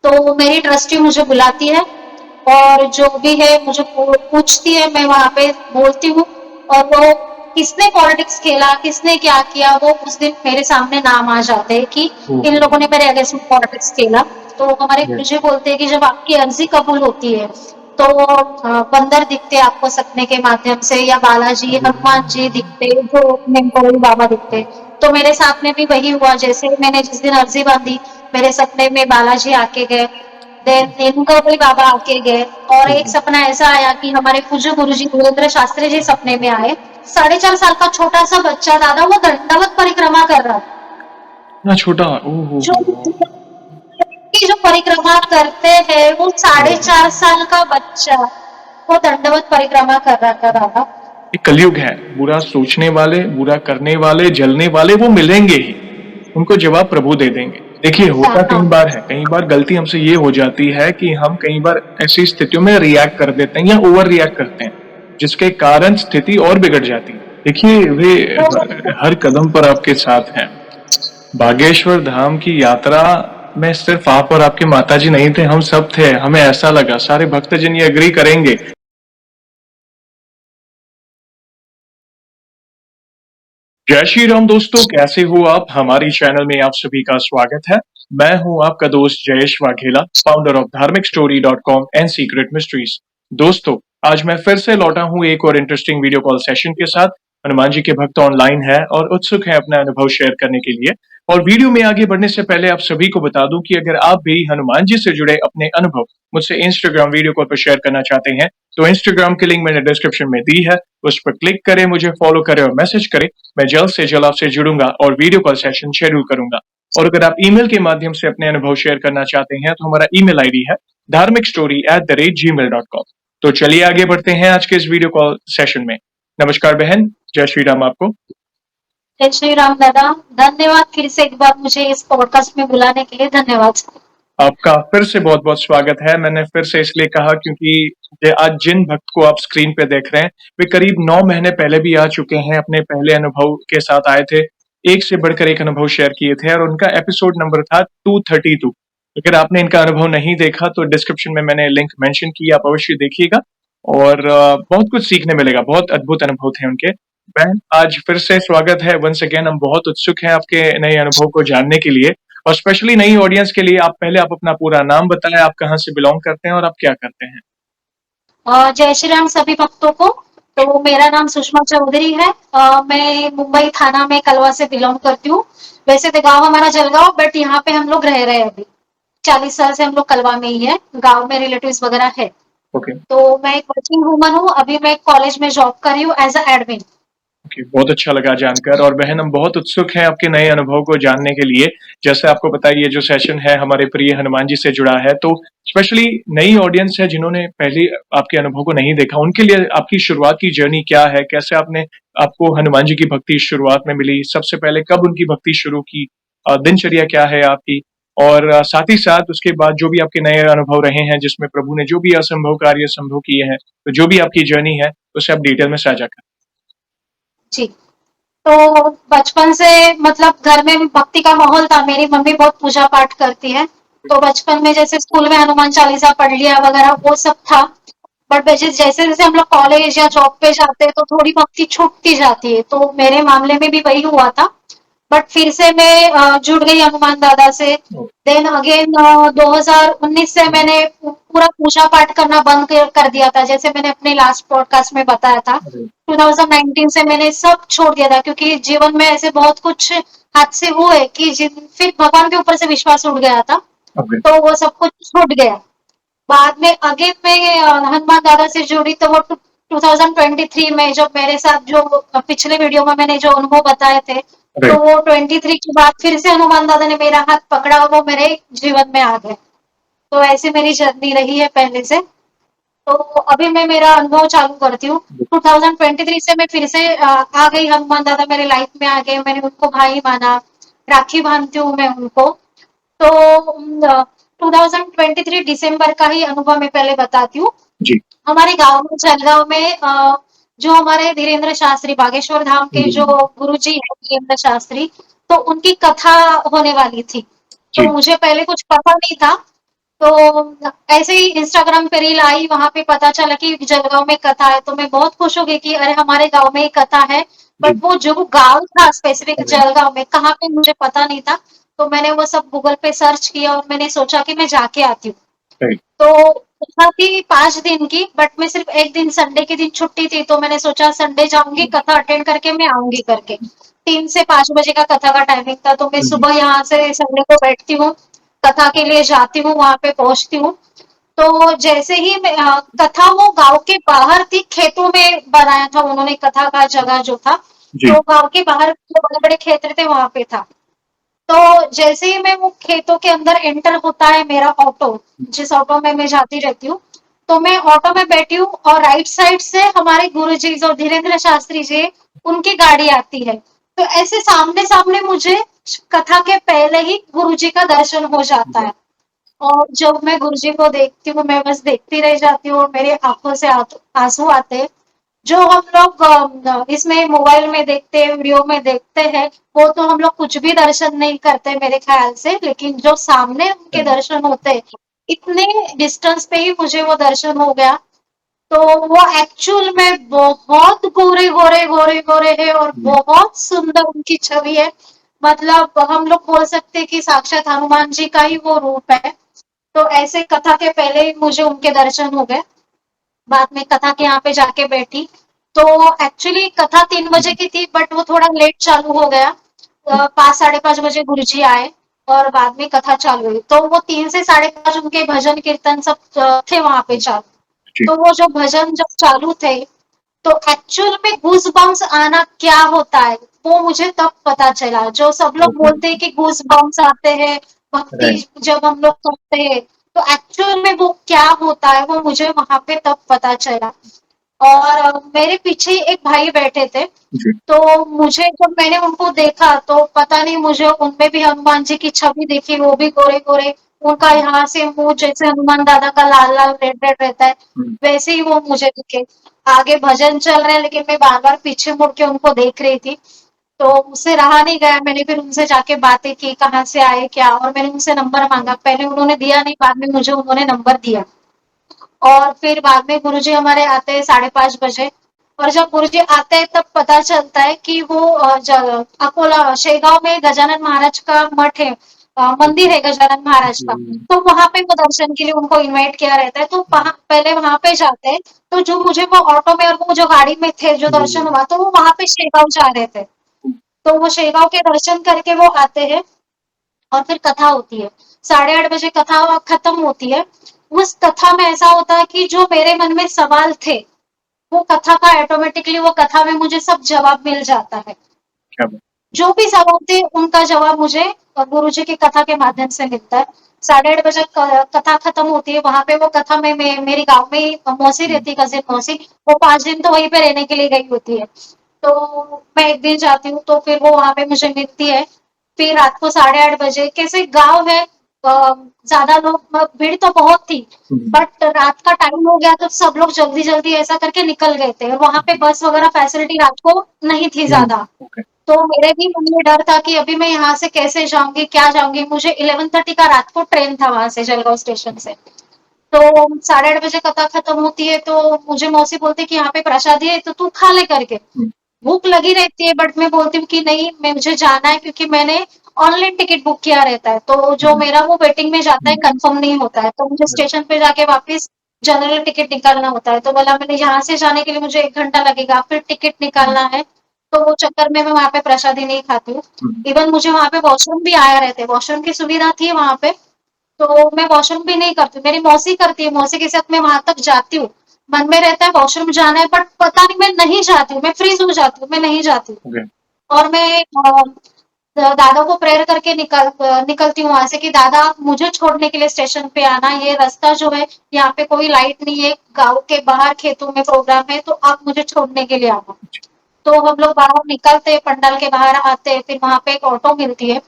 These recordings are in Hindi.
तो मेरी ट्रस्टी मुझे बुलाती है और जो भी है मुझे पूछती है, मैं वहाँ पे बोलती हूँ और वो किसने पॉलिटिक्स खेला, किसने क्या किया, वो उस दिन मेरे सामने नाम आ जाते हैं कि इन ओहो! लोगों ने मेरे अगेंस्ट में पॉलिटिक्स खेला। तो हमारे यस। गुरुजी बोलते हैं कि जब आपकी अर्जी कबूल होती है तो बंदर दिखते हैं आपको सपने के माध्यम से या बालाजी, अरे हनुमान जी दिखते, जो मेमकोई बाबा दिखते। तो मेरे साथ में भी वही हुआ, जैसे मैंने जिस दिन अर्जी बांधी, मेरे सपने में बालाजी आके गए, देन रेणुका बाबा आके गए, और एक ओहो! सपना ऐसा आया कि हमारे पूज्य गुरुजी धीरेन्द्र शास्त्री जी सपने में आए। 4.5 साल का छोटा सा बच्चा दादा, वो दंडवत परिक्रमा कर रहा था। इतना छोटा? ओह हो जो हो! की जो परिक्रमा करते हैं वो हाँ, 4.5 साल का बच्चा वो दंडवत परिक्रमा कर रहा था दादा। ये कलयुग है। बुरा सोचने वाले, बुरा करने वाले, जलने वाले वो मिलेंगे ही। उनको जवाब प्रभु दे देंगे। देखिए, होता हाँ, कई बार है, कई बार गलती हमसे ये हो जाती है कि हम कई बार ऐसी स्थितियों में रिएक्ट कर देते हैं या ओवर रिएक्ट करते हैं, जिसके कारण स्थिति और बिगड़ जाती है। देखिए, वे तो हर कदम पर आपके साथ हैं। बागेश्वर धाम की यात्रा में सिर्फ आप और आपकी माताजी नहीं थे, हम सब थे। हमें ऐसा लगा, सारे भक्तजन ये एग्री करेंगे। जय श्री राम दोस्तों, कैसे हो आप? हमारी चैनल में आप सभी का स्वागत है। मैं हूं आपका दोस्त जयेश वाघेला, फाउंडर ऑफ धार्मिकस्टोरी.com एंड सीक्रेट मिस्ट्रीज। दोस्तों, आज मैं फिर से लौटा हूं एक और इंटरेस्टिंग वीडियो कॉल सेशन के साथ। हनुमान जी के भक्त ऑनलाइन है और उत्सुक है अपना अनुभव शेयर करने के लिए। और वीडियो में आगे बढ़ने से पहले आप सभी को बता दूं कि अगर आप भी हनुमान जी से जुड़े अपने अनुभव मुझसे इंस्टाग्राम वीडियो कॉल पर शेयर करना चाहते हैं, तो इंस्टाग्राम की लिंक मैंने डिस्क्रिप्शन में दी है। उस पर क्लिक करें, मुझे फॉलो करें और मैसेज करें। मैं जल्द से जल्द आपसे जुड़ूंगा और वीडियो कॉल सेशन शेड्यूल करूंगा। और अगर आप ईमेल के माध्यम से अपने अनुभव शेयर करना चाहते हैं, तो हमारा ईमेल आईडी है dharmikstory@gmail.com। तो चलिए आगे बढ़ते हैं आज के इस वीडियो कॉल सेशन में। नमस्कार बहन, जय श्री राम आपको। जय श्री राम दादा, धन्यवाद फिर से एक बार मुझे इस पॉडकास्ट में बुलाने के लिए, धन्यवाद। आपका फिर से बहुत बहुत स्वागत है। मैंने फिर से इसलिए कहा क्योंकि आज जिन भक्त को आप स्क्रीन पे देख रहे हैं, वे करीब 9 महीने पहले भी आ चुके हैं, अपने पहले अनुभव के साथ आए थे। एक से बढ़कर एक अनुभव शेयर किए थे और उनका एपिसोड नंबर था 232। अगर आपने इनका अनुभव नहीं देखा तो डिस्क्रिप्शन में मैंने लिंक मेंशन की, आप अवश्य देखिएगा और बहुत कुछ सीखने मिलेगा। बहुत अद्भुत अनुभव थे उनके। बहन, आज फिर से स्वागत है वंस अगेन। हम बहुत उत्सुक हैं आपके नए अनुभव को जानने के लिए और स्पेशली नई ऑडियंस के लिए। आप अपना पूरा नाम बताएं, आप कहाँ से बिलोंग करते हैं और आप क्या करते हैं? जय श्री राम सभी भक्तों को। तो मेरा नाम सुषमा चौधरी है। मैं मुंबई थाना में कलवा से बिलोंग करती हूँ। वैसे तो गांव हमारा जलगांव, बट यहाँ पे हम लोग रह रहे हैं अभी। 40 साल से हम लोग कलवा में ही है, गांव में रिलेटिव्स वगैरह है। ओके। तो मैं एक वर्किंग वूमन हूँ, अभी मैं कॉलेज में जॉब कर रही हूँ एज अ एडमिन। ओके, बहुत अच्छा लगा जानकर। और बहन, हम बहुत उत्सुक हैं आपके नए अनुभव को जानने के लिए। जैसे आपको पता है, ये जो सेशन है हमारे प्रिय हनुमान जी से जुड़ा है, तो स्पेशली नई ऑडियंस है जिन्होंने पहले आपके अनुभव को नहीं देखा, उनके लिए आपकी शुरुआत की जर्नी क्या है? कैसे आपको हनुमान जी की भक्ति शुरुआत में मिली? सबसे पहले कब उनकी भक्ति शुरू की? दिनचर्या क्या है आपकी? और साथ ही साथ उसके बाद जो भी आपके नए अनुभव रहे हैं, जिसमें प्रभु ने जो भी असंभव कार्य संभव किए हैं, तो जो भी आपकी जर्नी है, उसे आप डिटेल में साझा करें। जी। तो बचपन से मतलब घर में भी भक्ति का माहौल था। मेरी मम्मी बहुत पूजा पाठ करती है, तो बचपन में जैसे स्कूल में हनुमान चालीसा पढ़ लिया वगैरह वो सब था। बट जैसे जैसे हम लोग कॉलेज या जॉब पे जाते हैं तो थोड़ी भक्ति छूटती जाती है, तो मेरे मामले में भी वही हुआ था। बट फिर से मैं जुड़ गई हनुमान दादा से। देन अगेन 2019 से मैंने पूरा पूजा पाठ करना बंद कर दिया था, जैसे मैंने अपने लास्ट पॉडकास्ट में बताया था। अरे, 2019 से मैंने सब छोड़ दिया था, क्योंकि जीवन में ऐसे बहुत कुछ हादसे हुए कि फिर भगवान के ऊपर से विश्वास उठ गया था, ओके। तो वो सब कुछ छूट गया। बाद में अगेन मैं हनुमान दादा से जुड़ी, तो वो 2023 में जब मेरे साथ जो पिछले वीडियो में मैंने जो अनुभव बताए थे, अरे, तो वो 23 के बाद फिर से हनुमान दादा ने मेरा हाथ पकड़ा और वो मेरे जीवन में आ गए। तो ऐसे मेरी जर्नी रही है पहले से। तो अभी मैं मेरा अनुभव चालू करती हूँ। 2023 से मैं फिर से आ गई, हनुमान दादा मेरे लाइफ में आ गए, मैंने उनको भाई माना, राखी बांधती हूँ मैं उनको। तो 2023 दिसंबर का ही अनुभव मैं पहले बताती हूँ। जी। हमारे गांव में, जलगांव में जो हमारे धीरेन्द्र शास्त्री बागेश्वर धाम के जो जी। गुरु जी है धीरेन्द्र शास्त्री, तो उनकी कथा होने वाली थी। तो जी। मुझे पहले कुछ पता नहीं था, तो ऐसे ही इंस्टाग्राम पे रील आई, वहां पे पता चला कि जलगांव में कथा है, तो मैं बहुत खुश हो गई कि अरे हमारे गांव में ही कथा है। जी। बट वो जो गांव था स्पेसिफिक अरे! जलगांव में कहाँ पे मुझे पता नहीं था। तो मैंने वो सब गूगल पे सर्च किया और मैंने सोचा कि मैं जाके आती हूँ। राइट। तो कथा थी 5 दिन की, बट मैं सिर्फ एक दिन संडे के दिन छुट्टी थी, तो मैंने सोचा संडे जाऊंगी, हुँ, कथा अटेंड करके मैं आऊंगी करके। 3 से 5 बजे का कथा का टाइमिंग था, तो मैं हुँ, हुँ, सुबह यहाँ से संडे को बैठती हूँ, कथा के लिए जाती हूँ, वहां पे पहुंचती हूँ। तो जैसे ही मैं कथा वो गांव के बाहर थी, खेतों में बनाया था उन्होंने कथा का जगह जो था। जी। तो गांव के बाहर जो बड़े बड़े खेत थे वहां पे था। तो जैसे ही मैं वो खेतों के अंदर एंटर होता है मेरा ऑटो, जिस ऑटो में मैं जाती रहती हूँ, तो मैं ऑटो में बैठी हूँ और राइट साइड से हमारे गुरुजी जो धीरेन्द्र शास्त्री जी, उनकी गाड़ी आती है। तो ऐसे सामने सामने मुझे कथा के पहले ही गुरुजी का दर्शन हो जाता वाह! है। और जब मैं गुरुजी को देखती हूँ, मैं बस देखती रह जाती हूँ और मेरी आंखों से आंसू आते हैं। जो हम लोग इसमें मोबाइल में देखते हैं, वीडियो में देखते हैं, वो तो हम लोग कुछ भी दर्शन नहीं करते मेरे ख्याल से, लेकिन जो सामने उनके राइट। दर्शन होते हैं, इतने डिस्टेंस पे ही मुझे वो दर्शन हो गया। तो वो एक्चुअल में बहुत गोरे गोरे गोरे गोरे है और हुँ, बहुत सुंदर उनकी छवि है। मतलब हम लोग बोल सकते हैं कि साक्षात हनुमान जी का ही वो रूप है। तो ऐसे कथा के पहले ही मुझे उनके दर्शन हो गए। बाद में कथा के यहाँ पे जाके बैठी। तो एक्चुअली कथा 3 बजे हुँ, की थी, बट वो थोड़ा लेट चालू हो गया। हुँ, 5 साढ़े 5 बजे गुरुजी आए और बाद में कथा चालू हुई। तो वो 3 से 5:30 उनके भजन कीर्तन सब थे वहां पे चालू। जी। तो वो जो भजन जब चालू थे, तो एक्चुअल में गूज बम्स आना क्या होता है, वो मुझे तब पता चला। जो सब लोग ओके। बोलते हैं कि गूज बम्स आते हैं भक्ति राइट। जब हम लोग करते हैं, तो एक्चुअल में वो क्या होता है वो मुझे वहां पे तब पता चला। और मेरे पीछे एक भाई बैठे थे। जी। तो मुझे जब मैंने उनको देखा तो पता नहीं मुझे उनमें भी हनुमान जी की छवि देखी, वो भी गोरे गोरे। उनका यहाँ से मुंह जैसे हनुमान दादा का लाल लाल रेड रेड रहता है, हुँ, वैसे ही वो मुझे दिखे। आगे भजन चल रहे हैं, लेकिन मैं बार बार पीछे मुड़ के उनको देख रही थी। तो उससे रहा नहीं गया, मैंने फिर उनसे जाके बातें की, कहाँ से आए क्या, और मैंने उनसे नंबर मांगा। पहले उन्होंने दिया नहीं, बाद में मुझे उन्होंने नंबर दिया। और फिर बाद में गुरुजी हमारे आते हैं 5:30 बजे। और जब गुरुजी आते हैं तब पता चलता है कि वो अकोला शेगांव में गजानन महाराज का मठ है, मंदिर ओके। है गजानन महाराज का। जी। तो वहां पे वो दर्शन के लिए उनको इनवाइट किया रहता है, तो पहले वहां पे जाते हैं। तो जो मुझे वो ऑटो में और वो जो गाड़ी में थे जो जी, दर्शन जी। हुआ, तो वो वहां पे शेगांव जा रहे थे। हुँ, तो वो शेगांव के दर्शन करके वो आते हैं और फिर कथा होती है। 8:30 बजे कथा खत्म होती है। उस कथा में ऐसा होता है कि जो मेरे मन में सवाल थे, वो कथा का ऑटोमेटिकली वो कथा में मुझे सब जवाब मिल जाता है। क्या बात! जो भी सवाल थे उनका जवाब मुझे गुरुजी की कथा के माध्यम से मिलता है। 8:30 बजे कथा खत्म होती है। वहां पे वो कथा में मेरी गांव में ही मौसी हुँ, रहती, कजिन मौसी। वो 5 दिन तो वहीं पे रहने के लिए गई होती है। तो मैं एक दिन जाती हूँ, तो फिर वो वहां पे मुझे मिलती है। फिर रात को 8:30 बजे, कैसे गाँव है, ज्यादा लोग भीड़ तो बहुत थी, हुँ, बट रात का टाइम हो गया तो सब लोग जल्दी जल्दी ऐसा करके निकल गए थे। और वहां पे जी। बस वगैरह फैसिलिटी रात को नहीं थी हुँ, ज्यादा। ओके। तो मेरे भी मन में डर था कि अभी मैं यहाँ से कैसे जाऊंगी, क्या जाऊंगी। मुझे 11:30 का रात को ट्रेन था वहां से, जलगांव स्टेशन से। तो 8:30 बजे कथा खत्म होती है, तो मुझे मौसी बोलती है कि यहाँ पे प्रसादी है, तो तू खा ले करके। हुँ, भूख लगी रहती है, बट मैं बोलती हूँ कि नहीं, मैं मुझे जाना है, क्योंकि मैंने ऑनलाइन टिकट बुक किया रहता है। तो जो हुँ, मेरा वो वेटिंग में जाता है, हुँ, कंफर्म नहीं होता है, तो मुझे राइट। स्टेशन पे जाके वापस जनरल टिकट निकालना होता है। तो बोला मैंने यहाँ से जाने के लिए मुझे 1 घंटा लगेगा, फिर टिकट हुँ, निकालना है। तो वो चक्कर में मैं वहां पे प्रसादी नहीं खाती हूँ। हुँ, इवन मुझे वहां पे वॉशरूम भी आया रहते, वॉशरूम की सुविधा थी वहां पे। तो मैं वॉशरूम भी नहीं करती, मेरी मौसी करती है, मौसी के साथ मैं वहां तक जाती हूँ। मन में रहता है वॉशरूम जाना है, बट पता नहीं मैं नहीं जाती हूँ, मैं फ्रीज हो जाती हूँ, मैं नहीं जाती हूँ। ओके। और मैं दादा को प्रेयर करके निकलती हूँ वहां से कि दादा आप मुझे छोड़ने के लिए स्टेशन पे आना, ये रास्ता जो है यहाँ पे कोई लाइट नहीं है, गांव के बाहर खेतों में प्रोग्राम है, तो आप मुझे छोड़ने के लिए आना। तो हम लोग बाहर निकलते हैं, पंडाल के बाहर आते हैं, फिर वहां पे एक ऑटो मिलती है।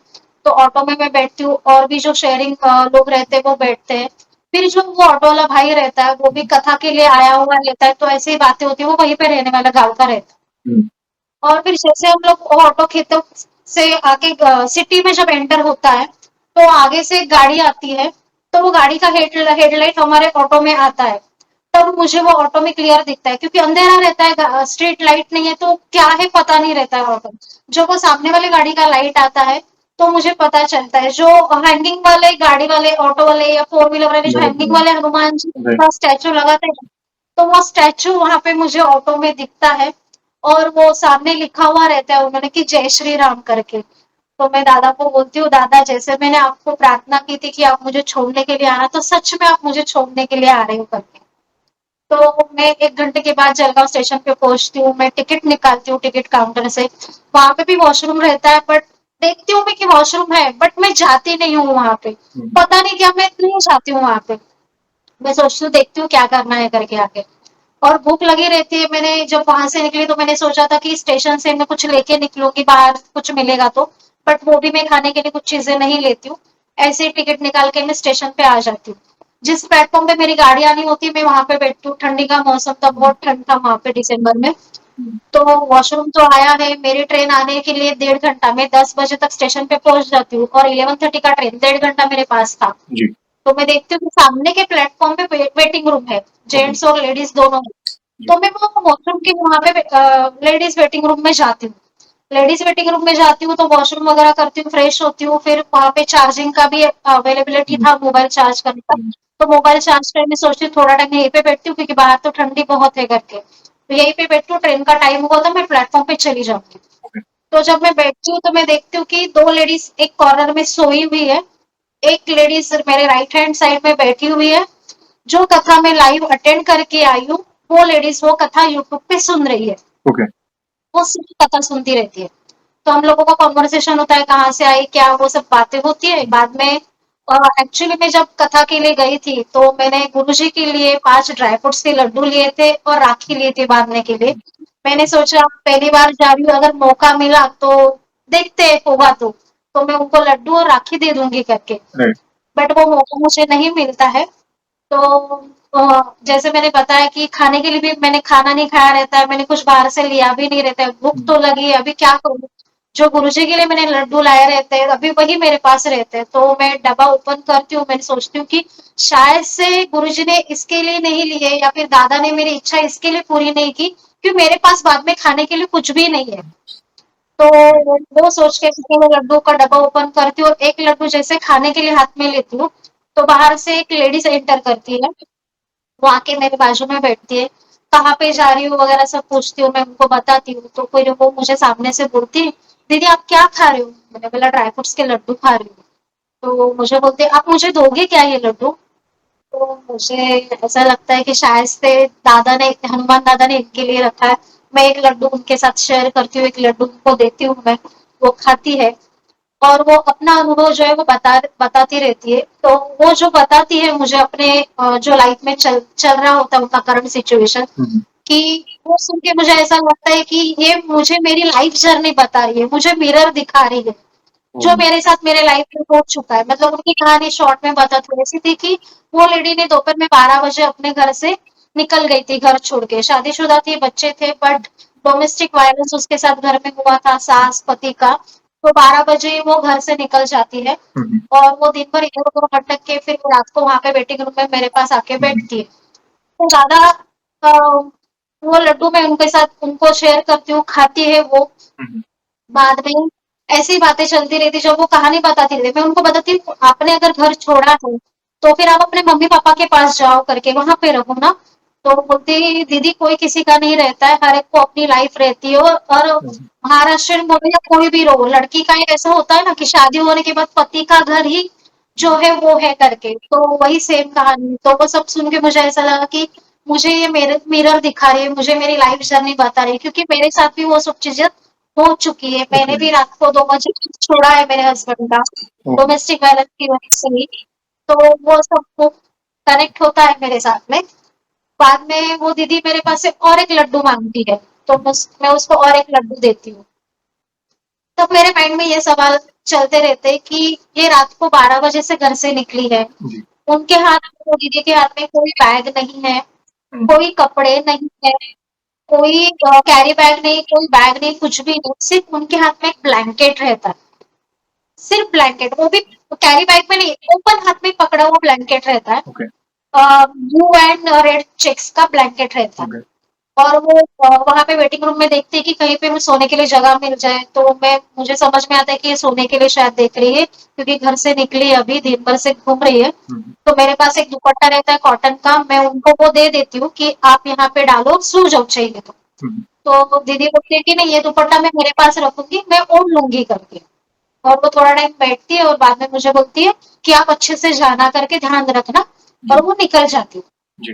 तो ऑटो में मैं बैठती हूँ, और भी जो शेयरिंग लोग रहते हैं वो बैठते हैं। फिर जो वो ऑटो वाला भाई रहता है, वो भी कथा के लिए आया हुआ रहता है, तो ऐसी ही बातें होती है, वो वहीं पे रहने वाला गाँव का रहता है। हुँ, और फिर जैसे हम लोग वो ऑटो खेतों से आके सिटी में जब एंटर होता है, तो आगे से एक गाड़ी आती है। तो वो गाड़ी का हेडलाइट हमारे ऑटो में आता है, तब मुझे वो ऑटो में क्लियर दिखता है, क्योंकि अंधेरा रहता है, स्ट्रीट लाइट नहीं है, तो क्या है पता नहीं रहता है ऑटो। जब वो सामने वाले गाड़ी का लाइट आता है तो मुझे पता चलता है। जो हैंगिंग वाले गाड़ी वाले ऑटो वाले या फोर व्हीलर वाले जो हैंगिंग वाले हनुमान जी का स्टैचू लगाते हैं, तो वो स्टैचू वहां पे मुझे ऑटो में दिखता है, और वो सामने लिखा हुआ रहता है उन्होंने कि जय श्री राम करके। तो मैं दादा को बोलती हूँ, दादा जैसे मैंने आपको प्रार्थना की थी कि आप मुझे छोड़ने के लिए आना, तो सच में आप मुझे छोड़ने के लिए आ रहे हो करके। तो मैं 1 घंटे के बाद जलगांव स्टेशन पे पहुंचती हूँ, मैं टिकट निकालती हूँ टिकट काउंटर से। वहां पे भी वॉशरूम रहता है, बट देखती हूँ मैं कि वॉशरूम है, बट मैं जाती नहीं हूँ वहां पे। पता नहीं क्या, मैं नहीं जाती हूँ वहां पे। मैं सोचती हूँ, देखती हूँ क्या करना है करके आके। और भूख लगी रहती है। मैंने जब वहां से निकली तो मैंने सोचा था कि स्टेशन से मैं कुछ लेके निकलूंगी, बाहर कुछ मिलेगा तो, बट वो भी मैं खाने के लिए कुछ चीजें नहीं लेती हूँ। ऐसे ही टिकट निकाल के मैं स्टेशन पे आ जाती हूँ। जिस प्लेटफॉर्म पे मेरी गाड़ी आनी होती है मैं वहां पे बैठती हूँ। ठंडी का मौसम था, बहुत ठंड था वहां पे दिसंबर में। तो वॉशरूम तो आया है, मेरी ट्रेन आने के लिए 1.5 घंटा, मैं 10 बजे तक स्टेशन पे पहुंच जाती हूँ, और 11:30 का ट्रेन, 1.5 घंटा मेरे पास था। जी। तो मैं देखती हूँ कि सामने के प्लेटफॉर्म पे वेटिंग रूम है, जेंट्स और लेडीज दोनों। तो मैं वो वॉशरूम के वहां पे लेडीज वेटिंग रूम में जाती हूँ। लेडीज वेटिंग रूम में जाती हूँ तो वॉशरूम वगैरह करती हूँ, फ्रेश होती हूँ, फिर वहां पे चार्जिंग का भी अवेलेबिलिटी था, मोबाइल चार्ज करने का। तो मोबाइल चार्ज करने सोचती हूँ थोड़ा टाइम यहीं पे बैठती हूँ, क्योंकि बाहर तो ठंडी बहुत है करके। तो यहीं पे बैठती हूँ, ट्रेन का टाइम हुआ तो मैं प्लेटफॉर्म पे चली जाऊंगी। तो जब मैं बैठती हूँ तो मैं देखती हूँ कि 2 लेडीज एक कॉर्नर में सोई हुई है, एक लेडीज मेरे राइट हैंड साइड में बैठी हुई है। जो कथा मैं लाइव अटेंड करके आई हूँ, वो लेडीज वो कथा यूट्यूब पे सुन रही है। ओके। वो सिर्फ कथा सुनती रहती है। तो हम लोगों का कॉन्वर्सेशन होता है, कहाँ से आई क्या, वो सब बातें होती है। बाद में एक्चुअली मैं जब कथा के लिए गई थी तो मैंने गुरुजी के लिए 5 ड्राई फ्रूट्स के लड्डू लिए थे और राखी लिए थे बांधने के लिए। मैंने सोचा पहली बार जा रही हूँ, अगर मौका मिला तो देखते हैं, होगा तो मैं उनको लड्डू और राखी दे दूंगी करके। राइट। बट वो मौका मुझे नहीं मिलता है। तो जैसे मैंने बताया कि खाने के लिए भी मैंने खाना नहीं खाया रहता है, मैंने कुछ बाहर से लिया भी नहीं रहता है, भूख तो लगी है, अभी क्या करूँ? जो गुरुजी के लिए मैंने लड्डू लाए रहते हैं, अभी वही मेरे पास रहते हैं। तो मैं डब्बा ओपन करती हूँ, मैं सोचती हूँ कि शायद से गुरुजी ने इसके लिए नहीं लिए, या फिर दादा ने मेरी इच्छा इसके लिए पूरी नहीं की, क्योंकि मेरे पास बाद में खाने के लिए कुछ भी नहीं है। तो वो सोच के फिर मैं लड्डू का डब्बा ओपन करती हूँ, और एक लड्डू जैसे खाने के लिए हाथ में लेती हूँ, तो बाहर से एक लेडीज एंटर करती है। वो आके मेरे बाजू में बैठती है, कहाँ पे जा रही हूँ वगैरह सब पूछती हूँ, मैं उनको बताती हूँ। तो फिर वो मुझे सामने से बोलती है, दीदी आप क्या खा रहे हो? मैंने बोला ड्राई फ्रूट्स के लड्डू खा रही हूँ। तो मुझे बोलते आप मुझे दोगे क्या ये लड्डू? तो मुझे ऐसा लगता है कि शायद से दादा ने, हनुमान दादा ने इनके लिए रखा है। मैं एक लड्डू उनके साथ शेयर करती हूँ, एक लड्डू उनको देती हूँ मैं, वो खाती है। और वो अपना अनुभव जो है वो बताती रहती है। तो वो जो बताती है मुझे अपने जो लाइफ में चल चल रहा होता है उनका करंट सिचुएशन, कि वो सुन के मुझे ऐसा लगता है कि ये मुझे मेरी लाइफ जर्नी बता रही है, मुझे मिरर दिखा रही है, जो मेरे साथ मेरे लाइफ में हो चुका है। मतलब उनकी कहानी शॉर्ट में बता थोड़ी सी थी कि वो लेडी ने दोपहर में 12 बजे अपने घर से निकल गई थी, घर छोड़ के। शादीशुदा थी, बच्चे थे, बट डोमेस्टिक वायलेंस उसके साथ घर में हुआ था, सास पति का। तो 12 बजे वो घर से निकल जाती है, और वो दिन भर इधर उधर भटक के फिर रात को वहां पे वेटिंग रूम में मेरे पास आके बैठती है। तो ज्यादा वो लड्डू मैं उनके साथ उनको शेयर करती हूँ, खाती है वो। बाद में ऐसी बातें चलती रहती, जब वो कहानी बताती रहती मैं उनको बताती हूँ, आपने अगर घर छोड़ा है तो फिर आप अपने मम्मी पापा के पास जाओ करके, वहां पे रहो ना। तो बोलती दीदी कोई किसी का नहीं रहता है, हर एक को अपनी लाइफ रहती है। और महाराष्ट्र बोलो या कोई भी रहो, लड़की का ऐसा होता है ना कि शादी होने के बाद पति का घर ही जो है वो है करके, तो वही सेम कहानी। तो वो सब सुन के मुझे ऐसा लगा कि मुझे ये मेरे मिरर दिखा रही है, मुझे मेरी लाइफ जर्नी बता रही है, क्योंकि मेरे साथ भी वो सब चीजें हो चुकी है। मैंने भी रात को 2 बजे छोड़ा है मेरे हस्बैंड का, डोमेस्टिक वायलेंस की वजह से ही। तो वो सब कनेक्ट होता है मेरे साथ में। बाद में वो दीदी मेरे पास से और एक लड्डू मांगती है, तो मैं उसको और एक लड्डू देती हूँ। तब मेरे माइंड में ये सवाल चलते रहते हैं कि ये रात को 12 बजे से घर से निकली है, उनके हाथ में, वो दीदी के हाथ में कोई बैग नहीं है, कोई कपड़े नहीं है, कोई कैरी बैग नहीं, कोई बैग नहीं, कुछ भी नहीं, सिर्फ उनके हाथ में एक ब्लैंकेट रहता है, सिर्फ ब्लैंकेट, वो भी कैरी बैग में नहीं, ओपन हाथ में पकड़ा हुआ ब्लैंकेट रहता है, okay, blue and red checks का ब्लैंकेट रहता है। ओके, और वो वहाँ पे वेटिंग रूम में देखती है कि कहीं पे भी सोने के लिए जगह मिल जाए, तो मुझे समझ में आता है कि ये सोने के लिए शायद देख रही है, क्योंकि घर से निकली अभी दिन भर से घूम रही है। तो मेरे पास एक दुपट्टा रहता है कॉटन का, मैं उनको वो दे देती हूँ कि आप यहाँ पे डालो, सो जाओ चाहिए तो दीदी बोलती है कि नहीं, ये दुपट्टा मैं मेरे पास रखूंगी, मैं ओढ़ लूंगी करके। और वो थोड़ा टाइम बैठती है और बाद में मुझे बोलती है कि आप अच्छे से जाना करके ध्यान रखना, और वो निकल जाती है। जी,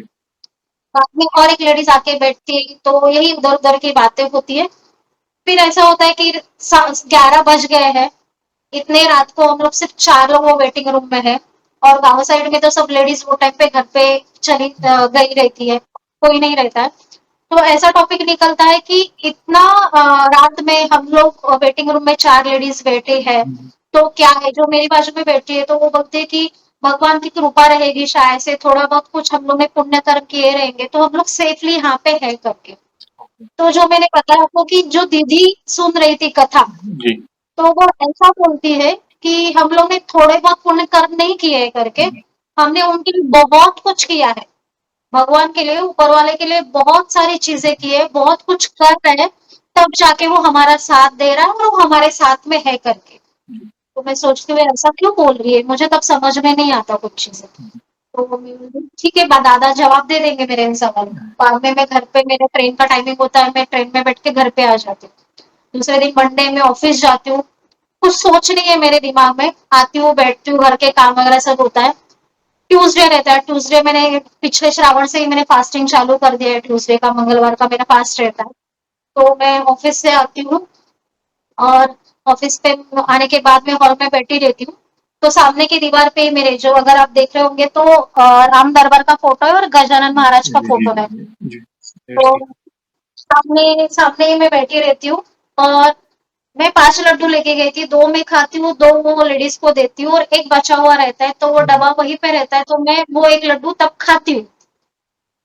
बाद में और एक लेडीज आके बैठती है, तो यही उधर उधर की बातें होती है। फिर ऐसा होता है कि 11 बज गए हैं, इतने रात को हम लोग सिर्फ 4 लोग वो वेटिंग रूम में है, और गाँव साइड में तो सब लेडीज वो टाइम पे घर पे गई रहती है, कोई नहीं रहता है। तो ऐसा टॉपिक निकलता है कि इतना रात में हम लोग वेटिंग रूम में 4 लेडीज बैठे हैं, तो क्या है, जो मेरी बाजू में बैठी है तो वो बोलती है कि भगवान की कृपा रहेगी, शायद से थोड़ा बहुत कुछ हम लोग ने पुण्य कर्म किए रहेंगे तो हम लोग सेफली यहाँ पे है करके। तो जो मैंने बताया आपको कि जो दीदी सुन रही थी कथा, जी, तो वो ऐसा बोलती है कि हम लोग ने थोड़े बहुत पुण्य कर्म नहीं किए हैं करके, हमने उनके लिए बहुत कुछ किया है, भगवान के लिए, ऊपर वाले के लिए बहुत सारी चीजें की है, बहुत कुछ कर रहे हैं, तब जाके वो हमारा साथ दे रहा है और वो हमारे साथ में है करके। तो मैं सोचती हूँ ऐसा क्यों बोल रही है, मुझे तब समझ में नहीं आता कुछ चीजें। तो ठीक है, दादा जवाब दे देंगे मेरे इन सवालों का। बाद में मैं घर पे, मेरे ट्रेन का टाइमिंग होता है, मैं ट्रेन में बैठ के घर पे आ जाती हूँ। दूसरे दिन मंडे में ऑफिस जाती हूँ, कुछ सोच नहीं है मेरे दिमाग में, आती हूँ बैठती हूँ, घर के काम वगैरह सब होता है। ट्यूसडे रहता है, ट्यूसडे मैंने पिछले श्रावण से ही मैंने फास्टिंग चालू कर दिया है, ट्यूसडे का, मंगलवार का मेरा फास्ट रहता है। तो मैं ऑफिस से आती हूँ, और ऑफिस पे आने के बाद में हॉल में बैठी रहती हूँ। तो सामने की दीवार पे मेरे, जो अगर आप देख रहे होंगे तो राम दरबार का फोटो है और गजानन महाराज का जी, जी, फोटो है। जी, तो जी, सामने सामने ही मैं बैठी रहती हूँ, और मैं 5 लड्डू लेके गई थी, 2 मैं खाती हूँ, 2 वो लेडीज को देती हूँ, और एक बचा हुआ रहता है, तो वो डब्बा वहीं पे रहता है, तो मैं वो एक लड्डू तब खाती हूँ।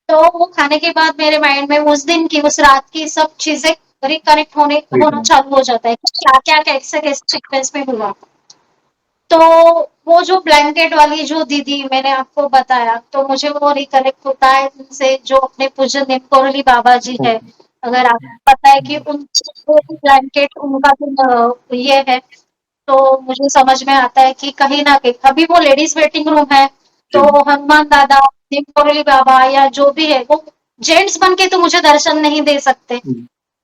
तो वो खाने के बाद मेरे माइंड में उस दिन की, उस रात की सब चीजें रिकनेक्ट होना चालू हो जाता है, क्या क्या कैसे कैसे सीक्वेंस में हुआ। तो वो जो ब्लैंकेट वाली जो दीदी मैंने आपको बताया, तो मुझे वो रिकलेक्ट होता है उनसे, जो अपने पूज्य निमकोरली बाबा जी है। अगर आपको पता है कि उन, वो ब्लैंकेट उनका भी ये है, तो मुझे समझ में आता है कि कहीं ना कहीं अभी वो लेडीज वेटिंग रूम है, तो हनुमान दादा, निमकोरली बाबा या जो भी है, वो जेंट्स बन के तो मुझे दर्शन नहीं दे सकते,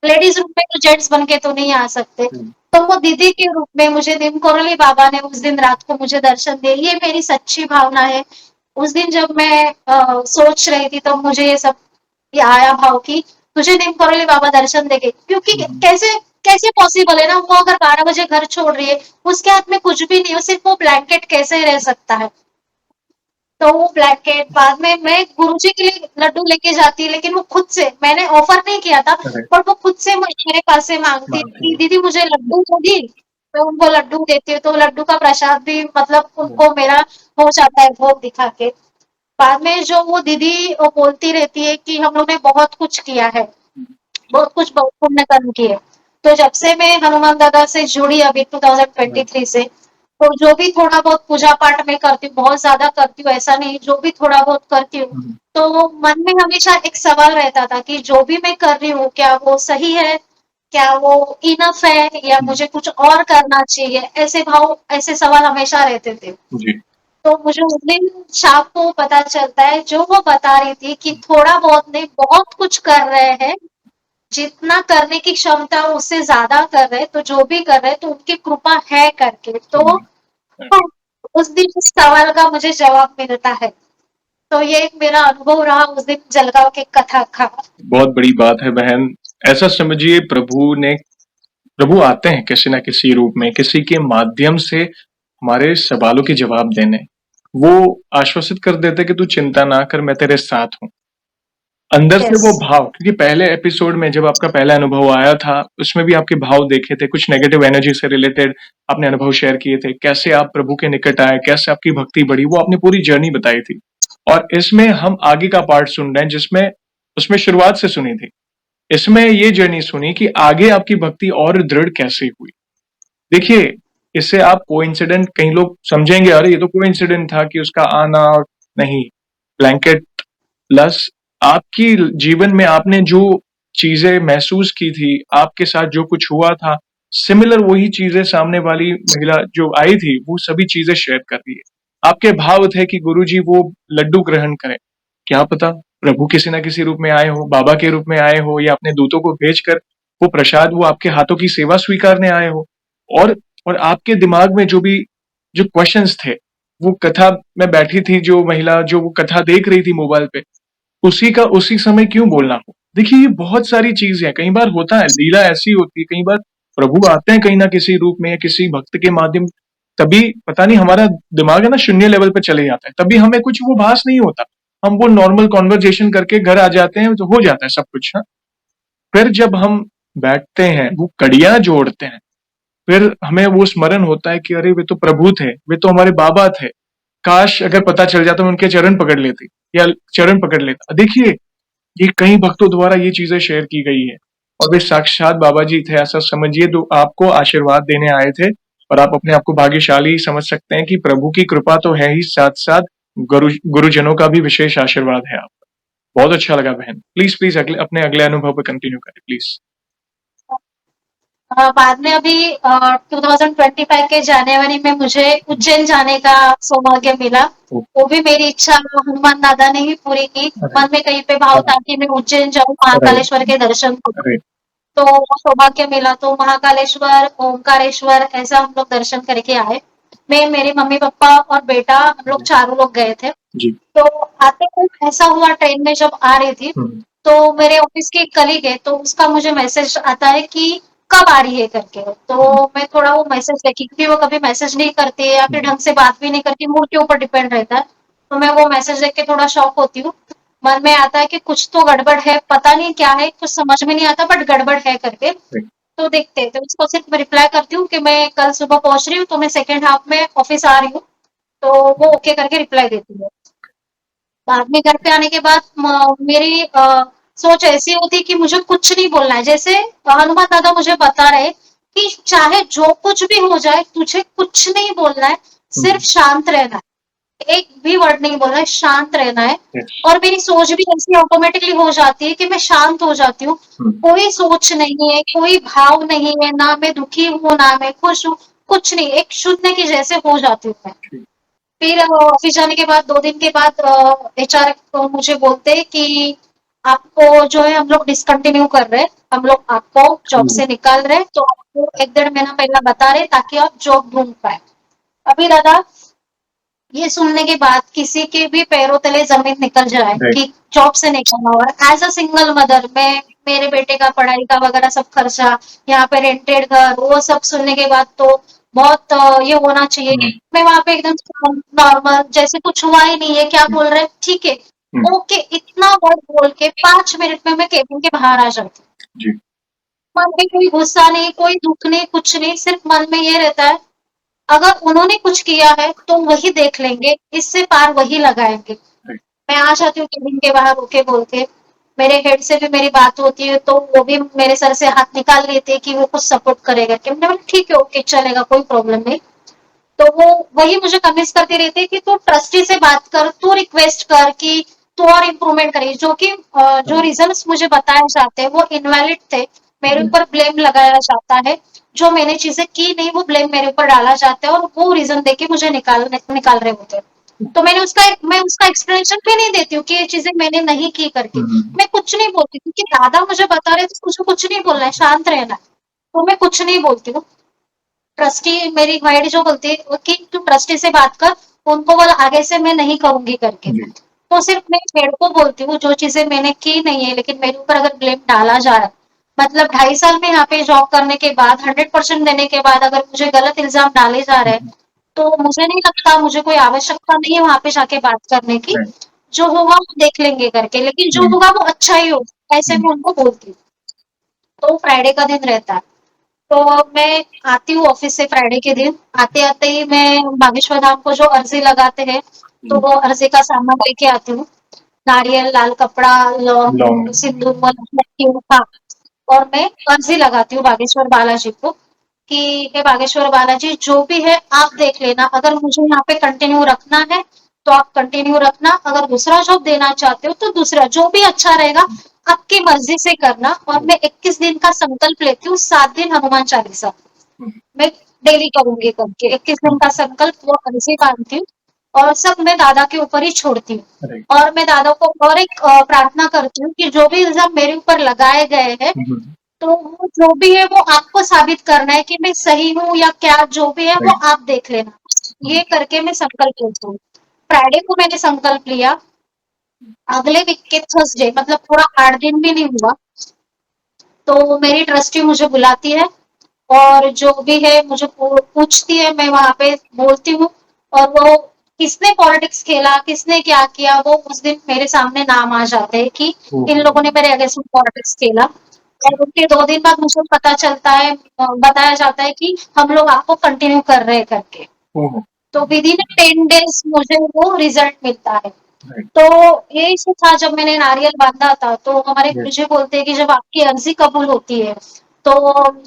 लेडीज रूप में तो जेंट्स बन के तो नहीं आ सकते। तो वो दीदी के रूप में मुझे निम कोरली बाबा ने उस दिन रात को मुझे दर्शन दिए, ये मेरी सच्ची भावना है। उस दिन जब मैं सोच रही थी, तो मुझे ये आया भाव कि तुझे निम कोरली बाबा दर्शन देंगे, क्योंकि कैसे कैसे पॉसिबल है ना, वो अगर 12 बजे घर छोड़ रही है, उसके हाथ में कुछ भी नहीं हो, सिर्फ वो ब्लैंकेट कैसे रह सकता है। तो वो ब्लैंकेट बाद में मैं गुरुजी के लिए लड्डू लेके जाती है, लेकिन वो खुद से, मैंने ऑफर नहीं किया था, पर वो खुद से मेरे पास से मांगती है कि दीदी मुझे लड्डू दोगी, मैं उनको लड्डू देती हूँ, तो लड्डू का प्रसाद भी मतलब उनको मेरा हो जाता है भोग दिखा के। बाद में जो वो दीदी वो बोलती रहती है कि हम लोग ने बहुत कुछ किया है, बहुत कुछ बहुत पुण्य कर्म किए। तो जब से मैं हनुमान दादा से जुड़ी अभी 2023 से, तो जो भी थोड़ा बहुत पूजा पाठ में करती हूँ, बहुत ज्यादा करती हूँ ऐसा नहीं, जो भी थोड़ा बहुत करती हूँ, तो मन में हमेशा एक सवाल रहता था कि जो भी मैं कर रही हूँ क्या वो सही है, क्या वो इनफ है, या मुझे कुछ और करना चाहिए, ऐसे भाव, ऐसे सवाल हमेशा रहते थे। जी, तो मुझे उस दिन शाम को पता चलता है, जो वो बता रही थी कि थोड़ा बहुत नहीं, बहुत कुछ कर रहे हैं, जितना करने की क्षमता उससे ज्यादा कर रहे, तो जो भी कर रहे तो उनकी कृपा है करके। तो हाँ, उस दिन उस सवाल का मुझे जवाब मिलता है। तो ये एक मेरा अनुभव रहा उस दिन जलगांव के कथा का। बहुत बड़ी बात है बहन। ऐसा समझिए, प्रभु आते हैं किसी ना किसी रूप में, किसी के माध्यम से हमारे सवालों के जवाब देने। वो आश्वासित कर देते कि तू चिंता ना कर, मैं तेरे साथ हूँ। अंदर से यस, वो भाव, क्योंकि पहले एपिसोड में जब आपका पहला अनुभव आया था, उसमें भी आपके भाव देखे थे, कुछ नेगेटिव एनर्जी से रिलेटेड आपने अनुभव शेयर किए थे, कैसे आप प्रभु के निकट आए, कैसे आपकी भक्ति बढ़ी, वो आपने पूरी जर्नी बताई थी। और इसमें हम आगे का पार्ट सुन रहे हैं, जिसमें उसमें शुरुआत से सुनी थी, इसमें ये जर्नी सुनी कि आगे आपकी भक्ति और दृढ़ कैसे हुई। देखिए, इससे आप कोइंसिडेंट, कई लोग समझेंगे अरे ये तो कोइंसिडेंट था कि उसका आना, और नहीं, ब्लैंकेट प्लस आपकी जीवन में आपने जो चीजें महसूस की थी, आपके साथ जो कुछ हुआ था, सिमिलर वही चीजें सामने वाली महिला जो आई थी वो सभी चीजें शेयर कर रही है। आपके भाव थे कि गुरुजी वो लड्डू ग्रहण करें, क्या पता प्रभु किसी ना किसी रूप में आए हो, बाबा के रूप में आए हो, या अपने दूतों को भेजकर वो प्रसाद, वो आपके हाथों की सेवा स्वीकारने आए हो। और और आपके दिमाग में जो क्वेश्चंस थे, वो कथा में बैठी थी जो महिला, जो वो कथा देख रही थी मोबाइल पे, उसी का उसी समय क्यों बोलना हो। देखिए ये बहुत सारी चीजें हैं, कई बार होता है, लीला ऐसी होती है, कई बार प्रभु आते हैं कहीं ना किसी रूप में या किसी भक्त के माध्यम, तभी पता नहीं हमारा दिमाग है ना शून्य लेवल पे चले जाता है, तभी हमें कुछ वो भास नहीं होता, हम वो नॉर्मल कॉन्वर्जेशन करके घर आ जाते हैं तो हो जाता है सब कुछ। हाँ, फिर जब हम बैठते हैं, वो कड़ियां जोड़ते हैं, फिर हमें वो स्मरण होता है कि अरे वे तो प्रभु थे, वे तो हमारे बाबा थे, काश अगर पता चल जाता मैं उनके चरण पकड़ लेती या चरण पकड़ लेता। देखिए ये कई भक्तों द्वारा ये चीजें शेयर की गई है, और वे साक्षात बाबा जी थे, ऐसा समझिए, जो आपको आशीर्वाद देने आए थे। और आप अपने आप को भाग्यशाली समझ सकते हैं कि प्रभु की कृपा तो है ही, साथ साथ गुरुजनों का भी विशेष आशीर्वाद है आप। बहुत अच्छा लगा बहन, प्लीज प्लीज अपने अगले अनुभव पर कंटिन्यू करें प्लीज। बाद में अभी 2025 के जनवरी में मुझे उज्जैन जाने का सौभाग्य मिला। ओ, वो भी मेरी इच्छा हनुमान दादा ने ही पूरी की। अरे मन में कहीं पे भाव था कि मैं उज्जैन जाऊं, अरे महाकालेश्वर के दर्शन करूं। अरे तो वो सौभाग्य मिला, तो महाकालेश्वर, ओमकारेश्वर ऐसा हम लोग दर्शन करके आए। मैं, मेरे मम्मी पापा और बेटा, हम लोग चारों लोग गए थे। जी। तो आते हुए ऐसा हुआ, ट्रेन में जब आ रही थी तो मेरे ऑफिस के एक कलीग है, तो उसका मुझे मैसेज आता है कि कब आ रही है करके। तो मैं थोड़ा वो मैसेज देखी, क्योंकि वो कभी मैसेज नहीं करती है या फिर ढंग से बात भी नहीं करती, मूड के ऊपर डिपेंड रहता है। तो मैं वो मैसेज देख के थोड़ा शॉक होती हूँ। मन में आता है कि कुछ तो गड़बड़ है, पता नहीं क्या है, कुछ समझ में नहीं आता, बट गड़बड़ है करके। तो देखते हैं, तो उसको सिर्फ रिप्लाई करती हूँ कि मैं कल सुबह पहुंच रही हूँ, तो मैं सेकेंड हाफ में ऑफिस आ रही हूँ। तो वो ओके करके रिप्लाई देती है। बाद में घर पे आने के बाद मेरी सोच ऐसी होती कि मुझे कुछ नहीं बोलना है। जैसे हनुमान दादा मुझे बता रहे कि चाहे जो कुछ भी हो जाए, तुझे कुछ नहीं बोलना है, सिर्फ शांत रहना है। एक भी वर्ड नहीं बोलना है, शांत रहना है। और मेरी सोच भी ऐसी ऑटोमेटिकली हो जाती है कि मैं शांत हो जाती हूँ। कोई सोच नहीं है, कोई भाव नहीं है, ना मैं दुखी हूँ ना मैं खुश हूँ, कुछ नहीं, एक शून्य की जैसे हो जाती हूँ मैं। फिर ऑफिस जाने के बाद 2 दिन के बाद एचआर मुझे बोलते हैं कि आपको जो है हम लोग डिसकंटिन्यू कर रहे हैं, हम लोग आपको जॉब से निकाल रहे हैं, तो आपको 1 डेढ़ महीना पहले बता रहे ताकि आप जॉब ढूंढ पाए। अभी दादा, ये सुनने के बाद किसी के भी पैरों तले जमीन निकल जाए कि जॉब से निकलना हुआ। एज अ सिंगल मदर, मैं, मेरे बेटे का पढ़ाई का वगैरह सब खर्चा, यहाँ पे रेंटेड घर, वो सब सुनने के बाद तो बहुत ये होना चाहिए। मैं वहां पे एकदम नॉर्मल, जैसे कुछ हुआ ही नहीं है, क्या बोल रहे हैं, ठीक है, ओके, इतना वर्ड बोल के 5 मिनट में मैं केबिन के बाहर आ जाती हूँ। मन में कोई गुस्सा नहीं, कोई दुख नहीं, कुछ नहीं, सिर्फ मन में ये रहता है, अगर उन्होंने कुछ किया है तो वही देख लेंगे, इससे पार वही लगाएंगे। मैं आ जाती हूँ केबिन के बाहर ओके बोल के। मेरे हेड से भी मेरी बात होती है, तो वो भी मेरे सर से हाथ निकाल लेते हैं कि वो कुछ सपोर्ट करेगा, कि मैंने बोला ठीक है, ओके, चलेगा, कोई प्रॉब्लम नहीं। तो वो वही मुझे कन्विंस करते रहते हैं कि तू ट्रस्टी से बात कर, तू रिक्वेस्ट कर कि तू और इम्प्रूवमेंट करे। जो कि जो रीजंस मुझे बताए जाते हैं वो इनवैलिड थे, मेरे ऊपर ब्लेम लगाया जाता है। जो मैंने चीजें की नहीं, वो ब्लेम मेरे ऊपर डाला जाता है, और वो रीजन देके मुझे निकाल रहे होते हैं। तो मैं उसका एक्सप्लेनेशन भी नहीं देती हूँ कि ये चीजें मैंने नहीं की करके। मैं कुछ नहीं बोलती, क्योंकि दादा मुझे बता रहे थे मुझे कुछ नहीं बोलना है, शांत रहना है, तो मैं कुछ नहीं बोलती हूँ। ट्रस्टी, मेरी गाइड जो बोलती है कि तू ट्रस्टी से बात कर, उनको बोला आगे से मैं नहीं करूंगी करके। तो सिर्फ मैं हेड को बोलती हूँ, जो चीजें मैंने की नहीं है, लेकिन मेरे ऊपर अगर ब्लेम डाला जा रहा है, मतलब 2.5 साल में यहाँ पे जॉब करने के बाद, 100% देने के बाद अगर मुझे गलत इल्जाम डाले जा रहे हैं, तो मुझे नहीं लगता, मुझे कोई आवश्यकता नहीं है वहां पे जाके बात करने की। जो होगा वो देख लेंगे करके, लेकिन जो होगा वो अच्छा ही होगा, ऐसे मैं उनको बोलती हूँ। तो फ्राइडे का दिन रहता है, तो मैं आती हूँ ऑफिस से फ्राइडे के दिन। आते आते ही मैं बागेश्वर धाम को जो अर्जी लगाते हैं, तो वो अर्जी का सामान लेके आती हूँ। नारियल, लाल कपड़ा, लौंग, सिंदूर, हाँ, और मैं अर्जी लगाती हूँ बागेश्वर बालाजी को। कि हे बागेश्वर बालाजी जो भी है आप देख लेना, अगर मुझे यहाँ पे कंटिन्यू रखना है तो आप कंटिन्यू रखना, अगर दूसरा जॉब देना चाहते हो तो दूसरा जो भी अच्छा रहेगा आपकी मर्जी से करना। और मैं 21 दिन का संकल्प लेती हूँ, 7 दिन हनुमान चालीसा मैं डेली करूंगी करके, 21 दिन का संकल्प वो ऐसे बांधती हूँ और सब मैं दादा के ऊपर ही छोड़ती हूँ। राइट। और मैं दादा को और एक प्रार्थना करती हूँ कि जो भी इल्जाम मेरे ऊपर लगाए गए हैं तो वो जो भी है वो आपको साबित करना है कि मैं सही हूँ या क्या, जो भी है वो राइट। आप देख लेना। ये करके मैं संकल्प लेती हूँ। फ्राइडे को मैंने संकल्प लिया, अगले वीक के थर्सडे मतलब पूरा 8 दिन भी नहीं हुआ तो मेरी ट्रस्टी मुझे बुलाती है और जो भी है मुझे पूछती है, मैं वहां पे बोलती हूँ। और वो किसने पॉलिटिक्स खेला, किसने क्या किया, वो उस दिन मेरे सामने नाम आ जाते हैं कि इन लोगों ने मेरे अगेंस्ट में पॉलिटिक्स खेला। और उनके 2 दिन बाद मुझे पता चलता है, बताया जाता है कि हम लोग आपको कंटिन्यू कर रहे हैं करके। ओहो। तो विद इन 10 डेज मुझे वो रिजल्ट मिलता है। राइट। तो यही सब था जब मैंने नारियल बांधा था, तो हमारे यस। गुरुजी बोलते हैं कि जब आपकी अर्जी कबूल होती है तो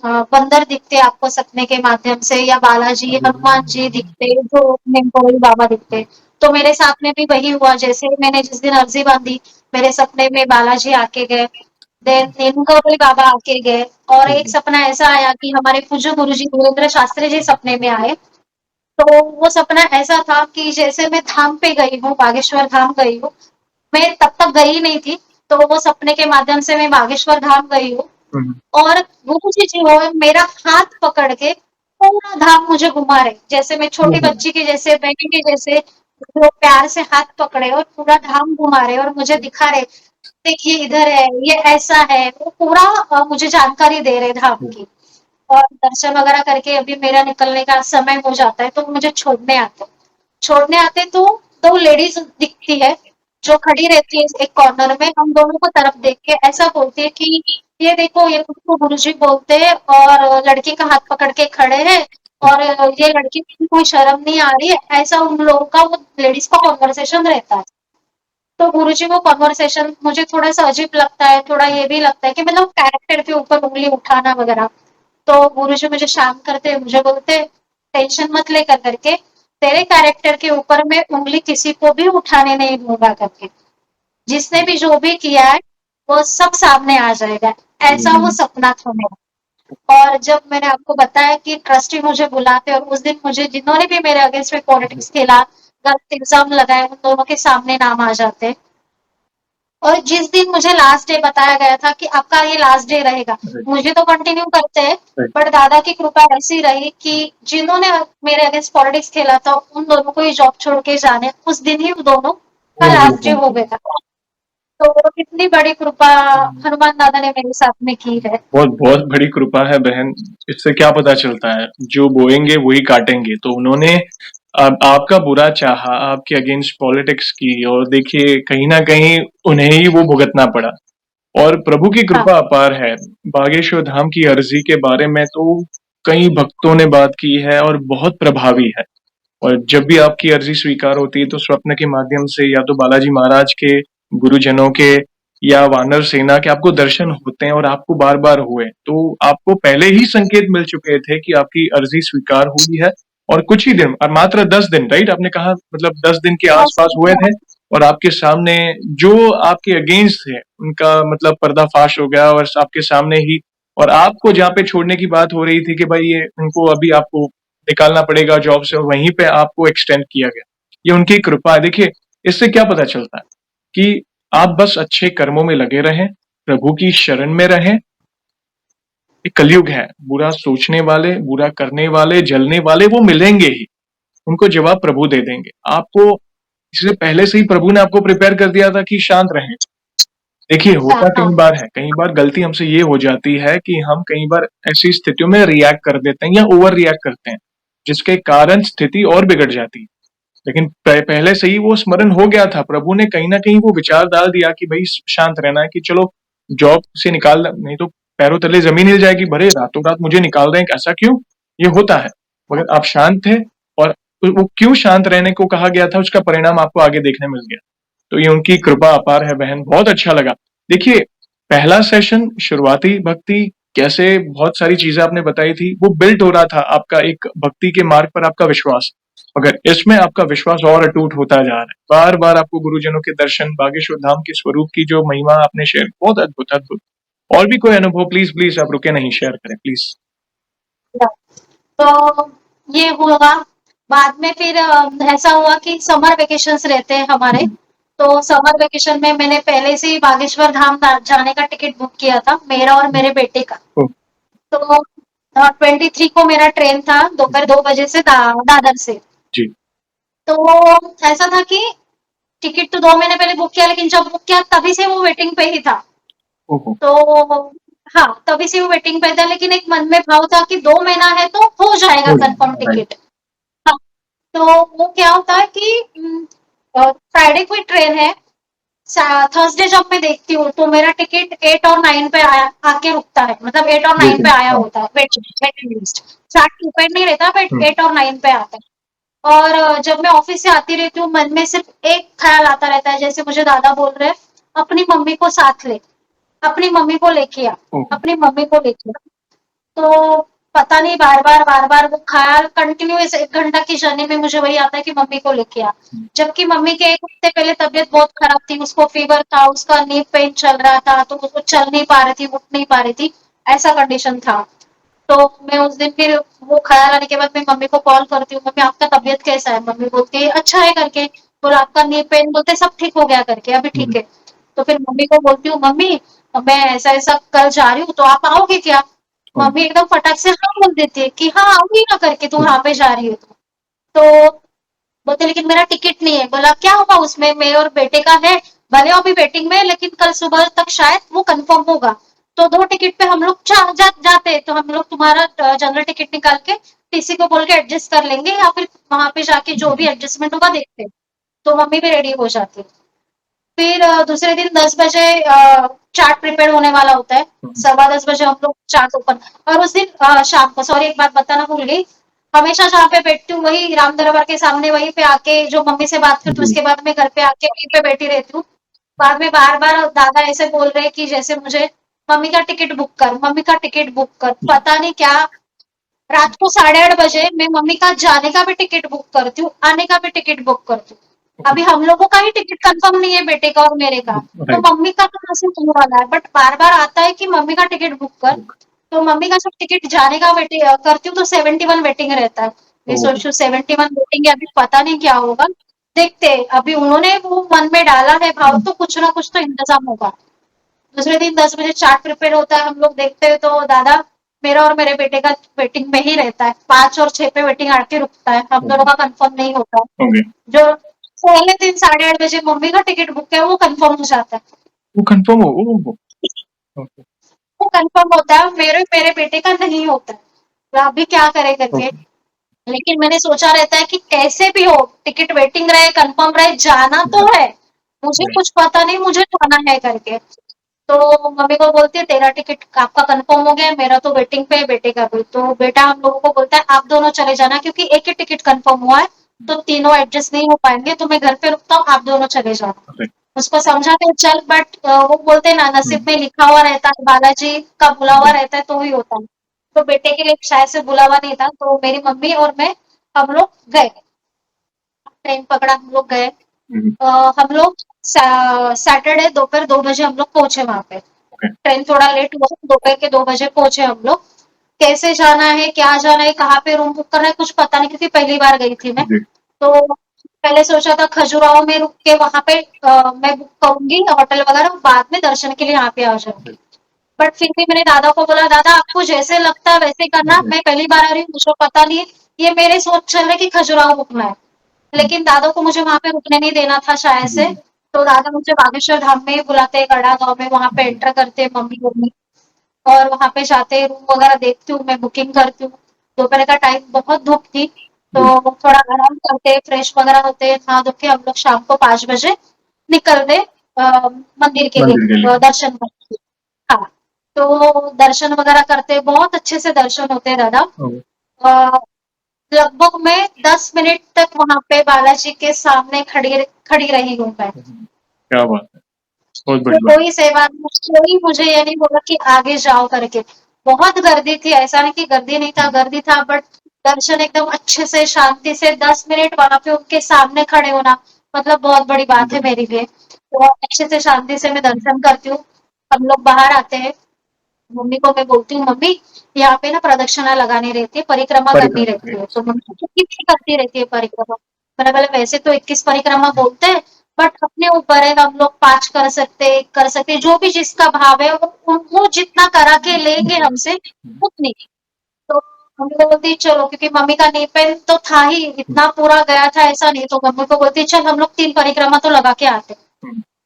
बंदर दिखते हैं आपको सपने के माध्यम से, या बालाजी हनुमान जी दिखते, जो निमकोई बाबा दिखते। तो मेरे साथ में भी वही हुआ, जैसे मैंने जिस दिन अर्जी बांधी मेरे सपने में बालाजी आके गए, देन निमकोई बाबा आके गए। और एक सपना ऐसा आया कि हमारे पूज्य गुरुजी वीरेंद्र शास्त्री जी सपने में आए। तो वो सपना ऐसा था कि जैसे मैं धाम पे गई हूँ, बागेश्वर धाम गई हूँ, मैं तब तक गई नहीं थी, तो वो सपने के माध्यम से मैं बागेश्वर धाम गई हूँ। और गुरुजी जी वो मेरा हाथ पकड़ के पूरा धाम मुझे घुमा रहे, जैसे मैं छोटी बच्ची के जैसे, बेटी के जैसे, वो प्यार से हाथ पकड़े और पूरा धाम घुमा रहे और मुझे दिखा रहे, देखिए इधर है, ये ऐसा है, वो पूरा मुझे जानकारी दे रहे धाम की। और दर्शन वगैरह करके अभी मेरा निकलने का समय हो जाता है तो मुझे छोड़ने आते तो 2 लेडीज दिखती है जो खड़ी रहती है एक कॉर्नर में, हम दोनों को तरफ देख के ऐसा बोलती है कि ये देखो ये उसको गुरुजी बोलते हैं और लड़की का हाथ पकड़ के खड़े हैं और ये लड़की की कोई शर्म नहीं आ रही है, ऐसा उन लोगों का वो लेडीज का कॉन्वर्सेशन रहता है। तो गुरुजी वो कॉन्वर्सेशन मुझे थोड़ा सा अजीब लगता है, थोड़ा ये भी लगता है कि मतलब कैरेक्टर के ऊपर उंगली उठाना वगैरह। तो गुरुजी मुझे शांत करते, मुझे बोलते टेंशन मत लेकर करके, तेरे कैरेक्टर के ऊपर मैं उंगली किसी को भी उठाने नहीं दूंगा करके, जिसने भी जो भी किया है वो सब सामने आ जाएगा। ऐसा वो सपना था मेरा। और जब मैंने आपको बताया कि ट्रस्टी मुझे बुलाते और उस दिन मुझे जिन्होंने भी मेरे अगेंस्ट में पॉलिटिक्स खेला, गलत इल्जाम लगाए, उन दोनों के सामने नाम आ जाते। और जिस दिन मुझे लास्ट डे बताया गया था कि आपका ये लास्ट डे रहेगा, मुझे तो कंटिन्यू करते हैं, बट दादा की कृपा ऐसी रही कि जिन्होंने मेरे अगेंस्ट पॉलिटिक्स खेला था उन दोनों को ही जॉब छोड़ के जाने, उस दिन ही उन दोनों का लास्ट डे हो गया। तो कितनी बड़ी कृपा हनुमान दादा ने मेरे साथ में की है। बहुत बहुत बड़ी कृपा है बहन। इससे क्या पता चलता है, जो बोएंगे वही काटेंगे। तो उन्होंने आपका बुरा चाहा, आपके अगेंस्ट पॉलिटिक्स की, और देखिए कहीं ना कहीं उन्हें ही वो भुगतना पड़ा। और प्रभु की हाँ, कृपा अपार है। बागेश्वर धाम की अर्जी के बारे में तो कई भक्तों ने बात की है और बहुत प्रभावी है। और जब भी आपकी अर्जी स्वीकार होती है तो स्वप्न के माध्यम से या तो बालाजी महाराज के, गुरुजनों के, या वानर सेना के आपको दर्शन होते हैं, और आपको बार बार हुए। तो आपको पहले ही संकेत मिल चुके थे कि आपकी अर्जी स्वीकार हुई है। और कुछ ही दिन, और मात्र 10 दिन, राइट, आपने कहा, मतलब 10 दिन के आसपास हुए थे, और आपके सामने जो आपके अगेंस्ट थे उनका मतलब पर्दाफाश हो गया, और आपके सामने ही। और आपको जहाँ पे छोड़ने की बात हो रही थी कि भाई ये उनको अभी आपको निकालना पड़ेगा जॉब से, और वहीं पे आपको एक्सटेंड किया गया। ये उनकी कृपा है। देखिए, इससे क्या पता चलता है कि आप बस अच्छे कर्मों में लगे रहें, प्रभु की शरण में रहें। ये कलयुग है, बुरा सोचने वाले, बुरा करने वाले, जलने वाले वो मिलेंगे ही। उनको जवाब प्रभु दे देंगे आपको। इसलिए पहले से ही प्रभु ने आपको प्रिपेयर कर दिया था कि शांत रहें। देखिए, होता कई बार है, कई बार गलती हमसे ये हो जाती है कि हम कई बार ऐसी स्थितियों में रिएक्ट कर देते हैं या ओवर रिएक्ट करते हैं, जिसके कारण स्थिति और बिगड़ जाती है। लेकिन पहले से ही वो स्मरण हो गया था, प्रभु ने कहीं ना कहीं वो विचार डाल दिया कि भाई शांत रहना है, कि चलो जॉब से निकाल, नहीं तो पैरों तले जमीन हिल जाएगी, भरे रातों रात मुझे निकाल दें, ऐसा क्यों, ये होता है। मगर आप शांत थे, और वो क्यों शांत रहने को कहा गया था उसका परिणाम आपको आगे देखने मिल गया। तो ये उनकी कृपा अपार है बहन, बहुत अच्छा लगा। देखिए, पहला सेशन शुरुआती भक्ति कैसे बहुत सारी चीजें आपने बताई थी, वो बिल्ड हो रहा था आपका एक भक्ति के मार्ग पर आपका विश्वास। मगर इसमें आपका विश्वास और अटूट होता जा रहा है। बार-बार आपको गुरुजनों के दर्शन, बागेश्वर धाम के स्वरूप की जो महिमा आपने शेयर, बहुत अद्भुत, अद्भुत। और भी कोई अनुभव प्लीज़, प्लीज़ आप रुके नहीं, शेयर करें प्लीज़। तो ये हुआ। बाद में फिर ऐसा हुआ कि समर वेकेशंस रहते हैं हमारे, तो समर वेकेशन में मैंने पहले से ही बागेश्वर धाम जाने का टिकट बुक किया था, मेरा और मेरे बेटे का। ओह! तो 23 को मेरा ट्रेन था दोपहर 2 बजे से दादर से। जी। तो ऐसा था कि टिकट तो 2 महीने पहले बुक किया, लेकिन जब बुक किया तभी से वो वेटिंग पे ही था। ओहो! तो हाँ, तभी से वो वेटिंग पे था, लेकिन एक मन में भाव था कि 2 महीना है तो हो जाएगा हो कंफर्म जाएगा, राइट। टिकट। हाँ, तो वो क्या होता है कि फ्राइडे को ट्रेन है, थर्सडे जब मैं देखती हूँ तो मेरा टिकट 8 और 9 पे आके रुकता है, मतलब 8 और 9 पे वेटिंग, आया हाँ। होता है, वेटिंग लिस्ट। चार्ट टिकट नहीं रहता, बट हुँ, 8 और 9 पे आता है। और जब मैं ऑफिस से आती रहती हूँ, मन में सिर्फ एक ख्याल आता रहता है, जैसे मुझे दादा बोल रहे हैं, अपनी मम्मी को साथ ले, अपनी मम्मी को लेके आ, ओहो! अपनी मम्मी को लेके आ। तो पता नहीं बार-बार वो ख़्याल कंटिन्यूअस 1 घंटा की जर्नी में मुझे वही आता है कि मम्मी को लेके आ। हुँ, जबकि मम्मी के 1 हफ्ते पहले तबीयत बहुत खराब थी, उसको फ़ीवर था, उसका नी पेन चल रहा था, तो वो चल नहीं पा रही थी, उठ नहीं पा रही थी, ऐसा कंडीशन था। तो मैं उस दिन फिर वो ख़्याल आने के बाद मैं मम्मी को कॉल करती हूँ, "मम्मी आपका तबीयत कैसा है?" मम्मी बोलती है, "अच्छा है" करके। बोला, "आपका नी पेन" बोलते सब ठीक हो गया करके, "अभी ठीक हुँ, है।" तो फिर मम्मी को बोलती हूँ, "मम्मी मैं ऐसा-ऐसा कल जा रही हूँ, तो आप आओगे क्या?" ओह! मम्मी एकदम फटाक से हाँ बोल देती है कि हाँ आऊंगी ना करके, तू हुँ, वहां पे जा रही हो तो बोलते लेकिन मेरा टिकट नहीं है। बोला क्या होगा उसमें, मेरे और बेटे का है, भले अभी वेटिंग में है, लेकिन कल सुबह तक शायद वो कंफर्म होगा। तो 2 टिकट पे हम लोग जाते, तो हम लोग तुम्हारा जनरल टिकट निकाल के टीसी को बोल के एडजस्ट कर लेंगे, या फिर वहां पे जाके जो भी एडजस्टमेंट होगा देखते हैं। तो मम्मी भी रेडी हो जाती है। फिर दूसरे दिन 10 बजे चार्ट प्रिपेयर होने वाला होता है। हुँ, 10:15 बजे हम लोग चार्ट ओपन, और उस दिन शाम को, सॉरी एक बात बताना भूल गई, हमेशा जहाँ पे बैठती हूँ वही राम दरबार के सामने, वहीं पे आके जो मम्मी से बात करती हूँ, जी, उसके बाद मैं घर पे आके वहीं पे बैठी रहती हूँ। बाद में बार-बार दादा ऐसे बोल रहे हैं कि जैसे मुझे मम्मी का टिकट बुक कर, मम्मी का टिकट बुक कर। जी, पता नहीं क्या रात को 8:30 बजे मैं मम्मी का जाने का भी टिकट बुक करती हूँ, आने का भी टिकट बुक करती हूँ। अभी हम लोगों का ही टिकट कंफर्म नहीं है, बेटे का और मेरे का, तो राइट, मम्मी का तो नसीब होने वाला है, बट बार-बार आता है कि मम्मी का टिकट बुक कर। तो मम्मी का जब टिकट जाने का करती हूँ तो 71 वेटिंग रहता है। मैं ओह! सोचती हूँ 71 वेटिंग है, अभी पता नहीं क्या होगा। देखते हैं, अभी उन्होंने वो मन में डाला है भाव, हुँ, तो कुछ ना कुछ तो इंतज़ाम होगा। दूसरे दिन 10 बजे चार्ट प्रिपेयर होता है, हम लोग देखते हैं तो दादा मेरा और मेरे बेटे का वेटिंग में ही रहता है, 5 और 6 पे वेटिंग आके रुकता है, हम दोनों ओके, का कंफर्म नहीं होता। ओके। जो पहले दिन 8:30 बजे मम्मी का टिकट बुक है वो कंफर्म हो जाता है। वो कन्फर्म हो ओह! ओके, वो कंफर्म होता है, मेरे मेरे बेटे का नहीं होता है। तो अभी क्या करें करके, ओके, लेकिन मैंने सोचा रहता है कि कैसे भी हो टिकट वेटिंग रहे, कंफर्म रहे, जाना तो है। मुझे राइट, कुछ पता नहीं, मुझे जाना है करके। तो मम्मी को बोलती है तेरा टिकट आपका कंफर्म हो गया है, मेरा तो वेटिंग पे है, बेटे का भी। तो बेटा हम लोगों को बोलता है आप दोनों चले जाना, क्योंकि एक ही टिकट कंफर्म हुआ है, तो तीनों एडजस्ट नहीं हो पाएंगे, तो मैं घर पे रुकता हूँ, आप दोनों चले जाना। राइट, उसको समझाते चल, बट वो बोलते हैं ना हुँ, नसीब में लिखा हुआ रहता है, बालाजी का बुलावा जी, रहता है तो ही होता है। तो बेटे के लिए शायद से बुलावा नहीं था, तो मेरी मम्मी और मैं हम लोग गए, ट्रेन पकड़ा, हम लोग गए। हुँ, हम लोग सैटरडे दोपहर 2 बजे हम लोग पहुंचे वहां पे। ओके, ट्रेन थोड़ा लेट हुआ, दोपहर के 2 बजे पहुंचे हम लोग। कैसे जाना है, क्या जाना है, कहाँ पे रूम बुक करना है, कुछ पता नहीं, क्योंकि पहली बार गई थी मैं। जी, तो पहले सोचा था खजुराहो में रुक के वहां पे मैं बुक करूंगी होटल वगैरह, बाद में दर्शन के लिए यहाँ पे आ जाऊंगी। बट फिर भी मैंने दादा को बोला, दादा आपको जैसे लगता है वैसे करना, राइट, मैं पहली बार आ रही हूँ, मुझे पता नहीं है, ये मेरे सोच चल रहे कि खजुराहो रुकना है। हुँ, लेकिन दादा को मुझे वहां पे रुकने नहीं देना था शायद जी, से। जी, तो दादा मुझे बागेश्वर धाम में ही बुलाते हैं, गढ़ा गाँव में, वहां पे जी, एंटर करते हैं मम्मी मम्मी। और वहां पे जाते रूम वगैरह देखती हूँ, मैं बुकिंग करती हूँ। दोपहर का टाइम बहुत धूप थी, तो जी, थोड़ा आराम करते, फ्रेश वगैरह होते, नहा धो के हम लोग शाम को 5 बजे निकल गए मंदिर के लिए, मंदिर के लिए। दर्शन करने। हाँ, तो दर्शन वगैरह करते, बहुत अच्छे से दर्शन होते हैं दादा। ओह! अ, लगभग मैं 10 मिनट तक वहां पे बालाजी के सामने खड़ी खड़ी रही हूँ मैं। क्या बात है! बहुत तो बड़ी बात। कोई सेवा, कोई मुझे ये नहीं बोला कि आगे जाओ करके। बहुत गर्दी थी, ऐसा नहीं कि गर्दी नहीं था, गर्दी था बट दर्शन एकदम अच्छे से शांति से 10 मिनट वहां पे उनके सामने खड़े होना मतलब बहुत बड़ी बात है मेरे लिए। तो अच्छे से शांति से मैं दर्शन करती हूँ। हम लोग बाहर आते हैं, मम्मी को मैं बोलती हूँ मम्मी यहाँ पे ना प्रदक्षिणा लगानी रहती है, परिक्रमा करनी परिक्रमा, रहती है। यस। तो मम्मी कितनी करती रहती है परिक्रमा? मैंने बोला वैसे तो 21 परिक्रमा बोलते हैं बट अपने ऊपर है, हम लोग 5 कर सकते, जो भी जिसका भाव है वो जितना करा के लेंगे हमसे उतनी। तो मम्मी को बोलती चलो, क्योंकि मम्मी का नी पेन तो था ही, इतना पूरा गया था ऐसा नहीं, तो मम्मी को बोलती चल हम लोग 3 परिक्रमा तो लगा के आते।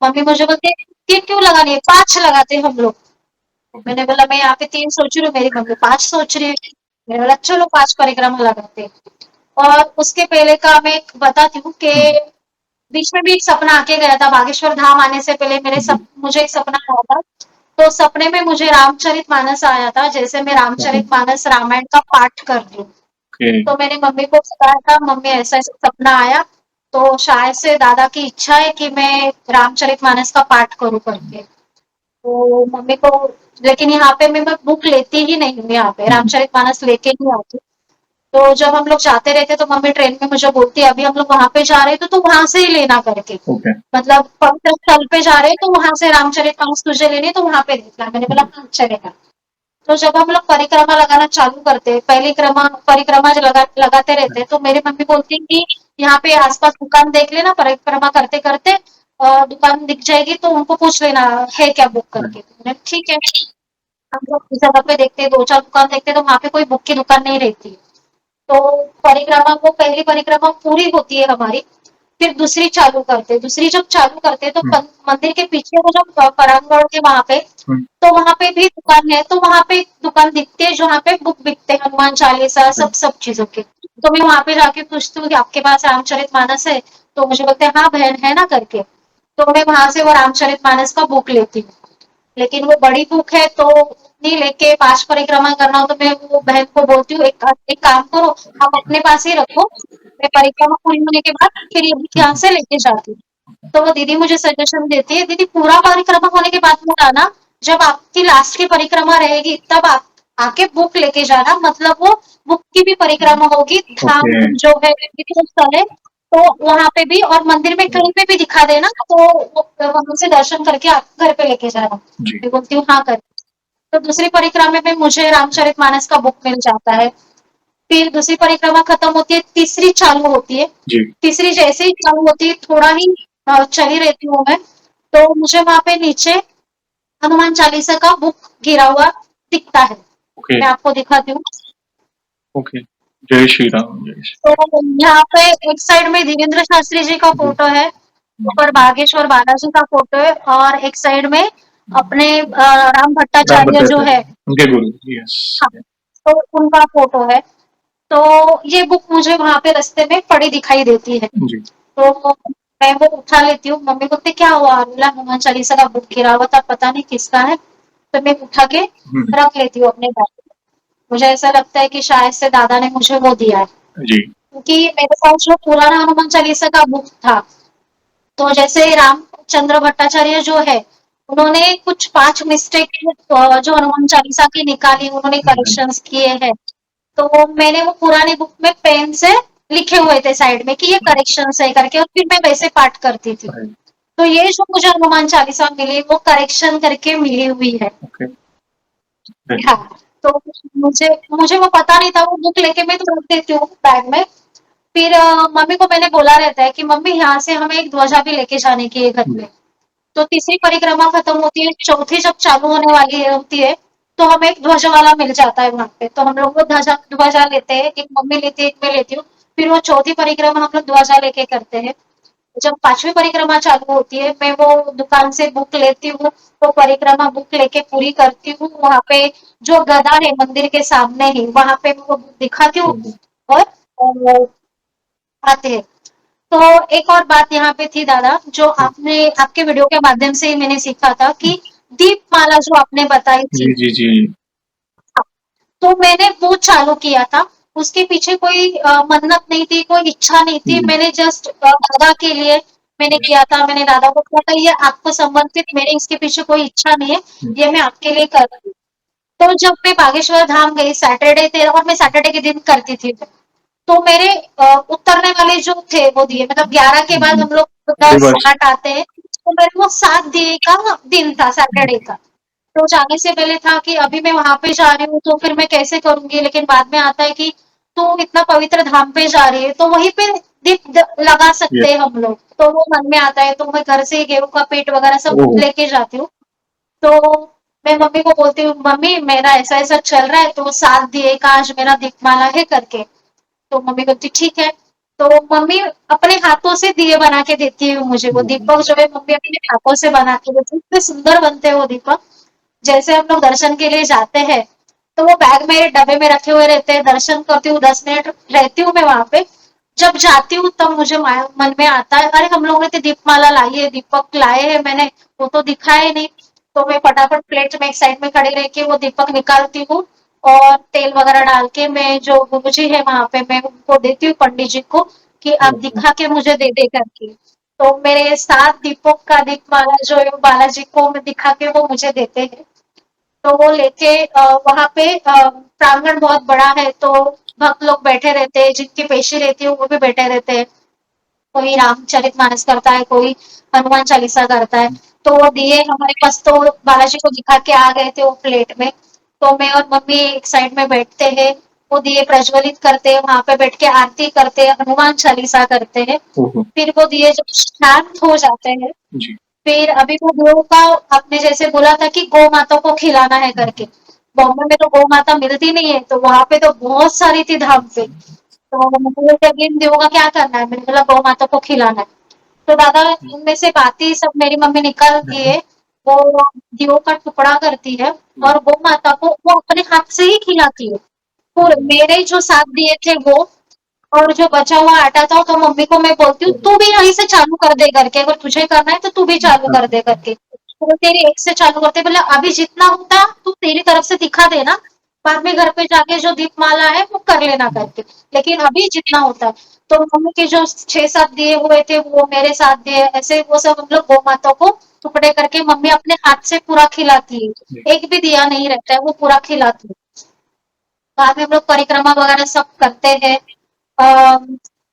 मम्मी मुझे बोलती 3 क्यों लगानी है, 5 लगाते हम लोग। मैंने बोला मैं यहाँ पे 3 सोच रही हूँ, मेरी मम्मी 5 सोच रही है। मैंने बोला चलो 5 परिक्रमा लगाते हैं। और उसके पहले का मैं एक बताती हूँ कि बीच में भी एक सपना आके गया था, बागेश्वर धाम आने से पहले मुझे एक सपना आया था। तो सपने में मुझे रामचरितमानस आया था, जैसे मैं रामचरितमानस रामायण का पाठ कर रही हूँ। तो मैंने मम्मी को बताया था मम्मी ऐसा-ऐसा सपना आया, तो शायद से दादा की इच्छा है कि मैं रामचरितमानस का पाठ करूँ करके। तो मम्मी को, लेकिन यहाँ पे मैं बुक लेती ही नहीं हूँ, यहाँ पे रामचरितमानस लेके नहीं आती। तो जब हम लोग जाते रहते तो मम्मी ट्रेन में मुझे बोलती है अभी हम लोग वहां पे जा रहे हैं तो तू वहां से ही लेना करके। मतलब पवित्र स्थल पे जा रहे हैं तो वहां से रामचरितमानस तुझे लेनी है तो वहां पे देखना। मैंने बोला हाँ चलेगा। तो जब हम लोग परिक्रमा लगाना चालू करते हैं, पहली परिक्रमा जो लगाते रहते हैं, तो मेरी मम्मी बोलती है कि यहाँ पे आसपास दुकान देख लेना, परिक्रमा करते करते दुकान दिख जाएगी तो उनको पूछ लेना है क्या बुक करके। मैंने ठीक है। हम लोग इस जगह पे देखते हैं, 2-4 दुकान देखते हैं तो वहां पे कोई बुक की दुकान नहीं रहती है। तो परिक्रमा को पहली परिक्रमा पूरी होती है हमारी, फिर दूसरी चालू करते हैं। दूसरी जब चालू करते हैं तो मंदिर के पीछे वो जो परांगण के वहां पे, तो वहां पे भी दुकान है, तो वहां पे दुकान दिखती है जहाँ पे बुक बिकते हैं, हनुमान चालीसा सब चीजों के। तो मैं वहां पे जाके पूछती हूँ कि आपके पास रामचरितमानस है? तो मुझे बोलते हैं हाँ बहन है ना करके। तो मैं वहां से वो रामचरितमानस का बुक लेती हूँ। लेकिन वो बड़ी बुक है तो नहीं लेके 5 परिक्रमा करना हो तो मैं वो बहन को बोलती हूँ एक काम करो, आप अपने पास ही रखो, मैं परिक्रमा पूरी होने के बाद फिर ये बुक यहाँ से लेके जाती हूँ। तो वो दीदी मुझे सजेशन देती है, दीदी पूरा परिक्रमा होने के बाद मत आना, जब आपकी लास्ट की परिक्रमा रहेगी तब आप आके बुक लेके जाना, मतलब वो बुक की भी परिक्रमा होगी, धाम जो है तीर्थ स्थल है तो वहां पे भी, और मंदिर में कहीं पे भी दिखा देना तो वहां से दर्शन करके आप घर पे लेके जाना। मैं बोलती हूँ हाँ कर। तो दूसरी परिक्रमा में मुझे रामचरितमानस का बुक मिल जाता है। फिर दूसरी परिक्रमा खत्म होती है, तीसरी चालू होती है। तीसरी जैसे ही चालू होती है थोड़ा ही चली रहती हूँ मैं, तो मुझे वहां पे नीचे हनुमान चालीसा का बुक गिरा हुआ दिखता है। मैं आपको दिखाती हूँ। ओके, जय श्री राम, जय श्री। तो यहाँ पे एक साइड में धीरेन्द्र शास्त्री जी का फोटो है, ऊपर बागेश्वर बालाजी का फोटो है, और एक साइड में अपने राम भट्टाचार्य जो है, उनके गुरु, यस। हाँ, तो उनका फोटो है। तो ये बुक मुझे वहां पे रास्ते में पड़ी दिखाई देती है। तो मैं वो उठा लेती हूँ, मम्मी बोलते क्या हुआ? बोला हनुमान चालीसा का बुक गिरा हुआ था, पता नहीं किसका है। तो मैं उठा के रख लेती हूँ अपने बैग में। मुझे ऐसा लगता है कि शायद से दादा ने मुझे वो दिया है, क्योंकि मेरे पास जो पुराना हनुमान चालीसा का बुक था, तो जैसे रामचंद्र भट्टाचार्य जो है, उन्होंने कुछ 5 मिस्टेक जो हनुमान चालीसा की निकाली, उन्होंने करेक्शंस किए हैं। तो मैंने वो पुरानी बुक में पेन से लिखे हुए थे साइड में कि ये करेक्शंस है करके, और फिर मैं वैसे पाठ करती थी। तो ये जो मुझे हनुमान चालीसा मिली वो करेक्शन करके मिली हुई है। हाँ, तो मुझे मुझे वो पता नहीं था, वो बुक लेके मैं तो रख देती हूँ बैग में। फिर मम्मी को मैंने बोला रहता है कि मम्मी यहाँ से हमें एक ध्वजा भी लेके जाने की है घर पे। तो तीसरी परिक्रमा खत्म होती है, चौथी जब चालू होने वाली है होती है, तो हमें एक ध्वजा वाला मिल जाता है वहां पे, तो हम लोग वो ध्वजा ध्वजा लेते हैं, एक मम्मी लेती है एक मैं लेती हूँ। फिर वो चौथी परिक्रमा हम लोग ध्वजा लेके करते हैं। जब 5वीं परिक्रमा चालू होती है, मैं वो दुकान से बुक लेती हूँ, वो परिक्रमा बुक लेके पूरी करती हूँ। वहां पे जो गदा है मंदिर के सामने ही, वहां पे वो बुक दिखाती हूँ और आते हैं। तो एक और बात यहाँ पे थी दादा, जो आपने आपके वीडियो के माध्यम से ही मैंने सीखा था कि दीपमाला जो आपने बताई थी, जी। तो मैंने वो चालू किया था। उसके पीछे कोई मन्नत नहीं थी, कोई इच्छा नहीं थी, मैंने जस्ट दादा के लिए मैंने किया था। मैंने दादा को कहा था ये आपको समर्पित, मेरे इसके पीछे कोई इच्छा नहीं है, ये मैं आपके लिए कर रही हूँ। तो जब मैं बागेश्वर धाम गई सैटरडे थे और मैं सैटरडे के दिन करती थी, तो मेरे उतरने वाले जो थे वो दिए मतलब 11 के बाद हम लोग 10 रिवर्स। 8 आते हैं, तो मेरे वो 7 दिए का दिन था सैटरडे का। तो जाने से पहले था कि अभी मैं वहाँ पे जा रही हूँ तो फिर मैं कैसे करूँगी? लेकिन बाद में आता है कि तू इतना पवित्र धाम पे जा रही है, तो वहीं पे दीप लगा सकते यस। हैं हम लोग। तो वो मन में आता है, तो मैं घर से गेहूँ का पीठ वगैरह सब ओह! लेके जाती हूँ। तो मैं मम्मी को बोलती हूँ, मम्मी मेरा ऐसा-ऐसा चल रहा है, तो 7 दिए का आज मेरा दीपमाला है करके। तो मम्मी बोलती ठीक है। तो मम्मी अपने हाथों से दिए बना के देती है मुझे। वो दीपक जो है मम्मी अपने हाथों से बना के देती है। इतने सुंदर बनते हैं वो दीपक। जैसे हम लोग दर्शन के लिए जाते हैं, तो वो बैग मेरे डब्बे में रखे हुए रहते हैं, दर्शन करती हूँ, 10 मिनट रहती हूँ मैं वहाँ पे। जब जाती हूँ तब मुझे मन में आता है, अरे हम लोगों ने तो दीपमाला लाई है, दीपक लाए हैं मैंने, वो तो दिखा ही नहीं। तो मैं फटाफट प्लेट में एक साइड में खड़ी रह के वो दीपक निकालती हूँ और तेल वगैरह डाल के मैं जो गुरुजी है वहाँ पे मैं उनको देती हूँ पंडित जी को कि आप दिखा के मुझे दे करके। तो मेरे 7 दीपों का दीपमाला जो है वो बालाजी को मैं दिखा के वो मुझे देते हैं। तो वो लेके वहाँ पे प्रांगण बहुत बड़ा है, तो भक्त लोग बैठे रहते हैं, जिनकी पेशी रहती है वो भी बैठे रहते हैं। कोई रामचरितमानस करता है, कोई हनुमान चालीसा करता है। तो वो दिए हमारे पास तो बालाजी को दिखा के आ गए थे वो प्लेट में। तो मैं और मम्मी एक साइड में बैठते हैं, वो दिए प्रज्वलित करते हैं, वहाँ पे बैठ के आरती करते हैं, हनुमान चालीसा करते हैं। ओहो! फिर वो दिए जब शांत हो जाते हैं, जी। फिर अभी वो गौ का आपने जैसे बोला था कि गौ माता को खिलाना है करके। बॉम्बे में तो गौ माता मिलती नहीं है, तो वहाँ पे तो बहुत सारी थी धाम पे। तो मम्मी बोले अभी इन देवों का क्या करना है? मैंने बोला गौ माता को खिलाना है। तो दादा उनमें से बाती सब मेरी मम्मी निकालती है, वो दीयों का टुकड़ा करती है और गौ माता को वो अपने हाथ से ही खिलाती है। पूरे मेरे जो 7 दिए थे वो और जो बचा हुआ आटा था तो मम्मी को मैं बोलती हूँ तू भी यहीं से चालू कर दे करके, अगर तुझे करना है तो तू भी चालू कर दे करके। तो वो तेरी एक से चालू करते बोला अभी जितना होता तू तेरी तरफ से दिखा देना, बाद में घर पे जाके जो दीपमाला है वो कर लेना करके, लेकिन अभी जितना होता है। तो मम्मी के जो 6-7 दिए हुए थे वो मेरे साथ दिए, ऐसे वो सब हम लोग गौ माता को टुकड़े करके मम्मी अपने हाथ से पूरा खिलाती है, एक भी दिया नहीं रहता है, वो पूरा खिलाती है। बाद में हम लोग परिक्रमा वगैरह सब करते हैं।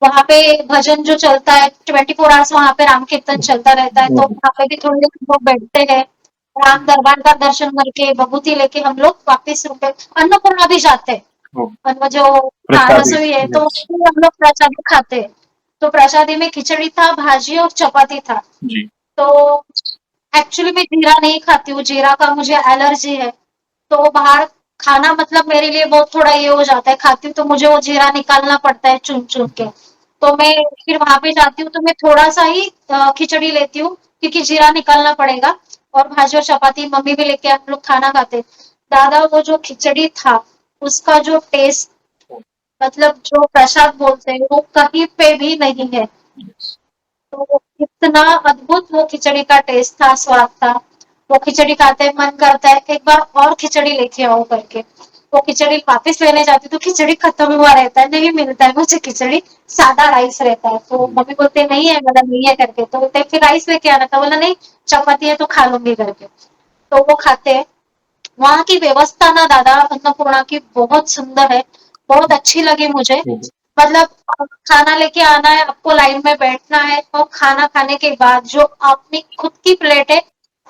वहाँ पे भजन जो चलता है 24 आवर्स वहाँ पे राम कीर्तन चलता रहता है, तो वहाँ पे भी थोड़ी देर हम लोग बैठते हैं, राम दरबार का दर्शन करके विभूति लेके हम लोग वापिस रुपए अन्नपूर्णा भी जाते हैं। जो प्रसादी। रसोई है तो यस। उसमें हम लोग प्रसादी खाते हैं। तो प्रसादी में खिचड़ी था, भाजी और चपाती था। जी। तो एक्चुअली मैं जीरा नहीं खाती हूँ, जीरा का मुझे एलर्जी है। तो बाहर खाना मतलब मेरे लिए बहुत थोड़ा ये हो जाता है, खाती हूँ तो मुझे वो जीरा निकालना पड़ता है चुन-चुन के। तो मैं फिर वहाँ पे जाती हूँ तो मैं थोड़ा-सा ही खिचड़ी लेती हूँ क्योंकि जीरा निकालना पड़ेगा और भाजी और चपाती मम्मी भी लेके हम लोग खाना खाते हैं। दादा वो जो खिचड़ी था, उसका जो टेस्ट मतलब जो प्रसाद बोलते हैं वो कहीं पे भी नहीं है। तो इतना अद्भुत वो खिचड़ी का टेस्ट था, स्वाद था। वो खिचड़ी खाते मन करता है एक बार और खिचड़ी लेके आओ करके। वो खिचड़ी वापस लेने जाती तो खिचड़ी खत्म हुआ रहता है, नहीं मिलता है मुझे खिचड़ी, सादा राइस रहता है। तो मम्मी बोलते नहीं है, मतलब नहीं है करके, तो बोलते फिर राइस लेके आना था, बोला नहीं चपाती है तो खा लूंगी करके। तो वो खाते हैं। वहाँ की व्यवस्था ना दादा अन्नपूर्णा की बहुत सुंदर है, बहुत अच्छी लगी मुझे। मतलब खाना लेके आना है, आपको लाइन में बैठना है और खाना खाने के बाद जो अपनी खुद की प्लेट है,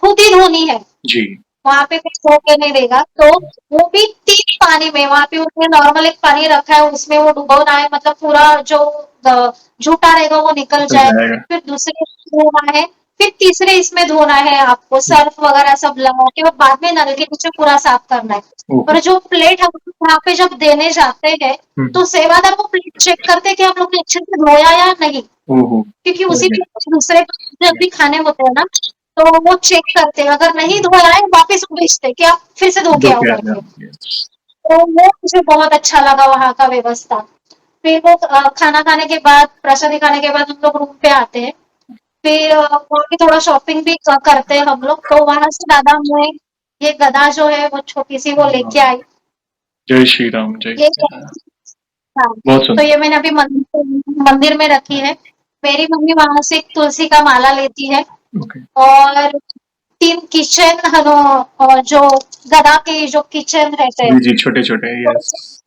खुद ही धोनी है। जी। वहाँ पे कुछ धो के नहीं देगा, तो वो भी 3 पानी में, वहाँ पे उसने नॉर्मल एक पानी रखा है, उसमें वो डुबोना है, मतलब पूरा जो जूठा रहेगा वो निकल निकल जाए। जाएगा। फिर दूसरे धोना है, फिर तीसरे इसमें धोना है आपको, सर्फ वगैरह सब लगा के और बाद में नल के नीचे पूरा साफ करना है। और जो प्लेट हम वहाँ पे जब देने जाते हैं, तो सेवादार वो प्लेट चेक करते हैं कि हम लोग ने अच्छे से धोया या नहीं। ओहो! क्योंकि उसी में दूसरे जब भी खाने होते हैं ना, तो वो चेक करते हैं, अगर नहीं धोया है वापस वो भेजते हैं कि आप फिर से धो के दो आओ प्यार करके। में। यस। तो वो मुझे बहुत अच्छा लगा वहाँ का व्यवस्था। फिर वो खाना खाने के बाद, प्रसादी खाने के बाद हम लोग रूम पे आते हैं। फिर वहाँ पे थोड़ा शॉपिंग भी करते हैं हम लोग। तो वहाँ से दादा मैं ये गदा जो है वो छोटी सी वो लेके आई। जय श्री राम, जय ये श्री राम। हाँ, बहुत तो ये सुंदर। मैंने अभी मंदिर में रखी है। मेरी मम्मी वहाँ से एक तुलसी का माला लेती है ओके। और 3 किचन जो गदा के जो किचन रहते हैं, जी, जी, छोटे-छोटे, तो यस।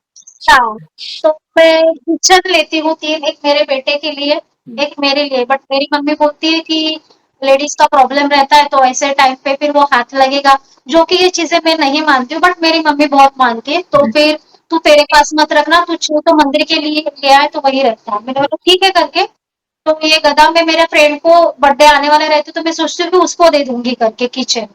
हाँ, तो मैं किचन लेती हूँ 3, एक मेरे बेटे के लिए, एक मेरे लिए। बट मेरी मम्मी बोलती है कि लेडीज़ का प्रॉब्लम रहता है, तो ऐसे टाइम पे फिर वो हाथ लगेगा, जो कि ये चीज़ें मैं नहीं मानती हूँ, बट मेरी मम्मी बहुत मानती है। तो जी, फिर तू तेरे पास मत रखना, तू तो मंदिर के लिए ले आए तो वही रखना। मैंने बोला ठीक है करके, तो ये गदा में मेरे फ्रेंड को बर्थडे आने वाले रहते, तो मैं सोचती हूँ कि उसको दे दूँगी करके किचन।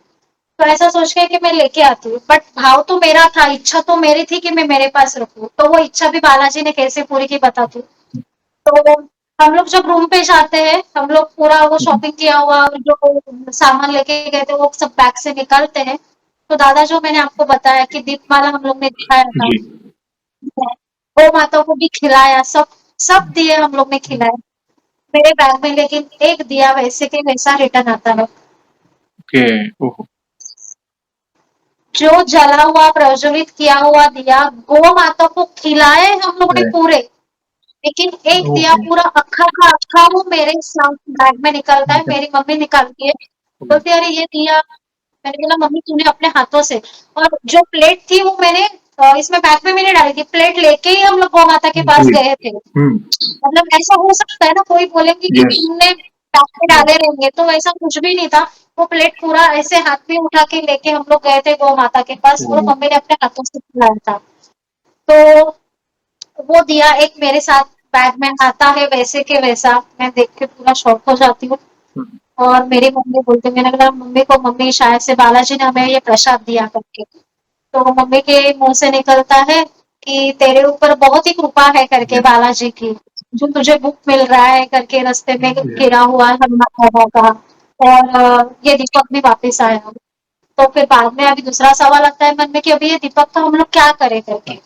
तो ऐसा सोच के कि मैं लेके आती हूँ, बट भाव तो मेरा था, इच्छा तो मेरी थी कि मैं मेरे पास रखूँ, तो वो इच्छा भी बालाजी ने कैसे पूरी की बताती हूँ। तो हम लोग जब रूम पे जाते हैं, हम लोग पूरा वो शॉपिंग किया हुआ जो सामान लेके गए थे वो सब बैग से निकालते हैं। तो दादा जो मैंने आपको बताया कि दीपमाला हम लोग ने दिखाया था, जी, गौ माता को भी खिलाया, सब सब दिए हम लोग ने खिलाए मेरे बैग में, लेकिन एक दिया वैसे के वैसा रिटर्न आता है। ओके, ओहो! जो जला हुआ प्रज्वलित किया हुआ दिया गौ माता को खिलाए हम लोग ने है, पूरे, लेकिन एक दिया ओके, पूरा अक्खा का अक्खा वो मेरे साथ बैग में निकलता है, ओके, मेरी मम्मी निकालती है, ओके, बोलती है अरे ये दिया। मैंने बोला मम्मी तूने अपने हाथों से, और जो प्लेट थी वो मैंने इसमें बैग में मैंने डाली थी, प्लेट लेके ही हम लोग गौ माता के पास जी, गए थे। हुँ, मतलब ऐसा हो सकता है ना, कोई बोलेंगे कि यस, तुमने पैसे डाले रहेंगे, तो ऐसा कुछ भी नहीं था। वो प्लेट पूरा ऐसे हाथ में उठा के लेके हम लोग गए थे गौ माता के पास, और ओह! मम्मी ने अपने हाथों से खिलाया था। तो वो दिया एक मेरे साथ बैग में आता है वैसे के वैसा, मैं देख के पूरा शॉक हो जाती हूँ। हुँ, और मेरी मम्मी बोलती, मैंने बोला मम्मी को, मम्मी शायद से बालाजी ने हमें ये प्रसाद दिया करके। तो मम्मी के मुंह से निकलता है कि तेरे ऊपर बहुत ही कृपा है करके यस, बालाजी की, जो तुझे बुक मिल रहा है करके रास्ते में यस, गिरा हुआ हनुमान बाबा का, और ये दीपक भी वापस आया। तो फिर बाद में अभी दूसरा सवाल आता है मन में कि अभी ये दीपक का हम लोग क्या करें हाँ, करके।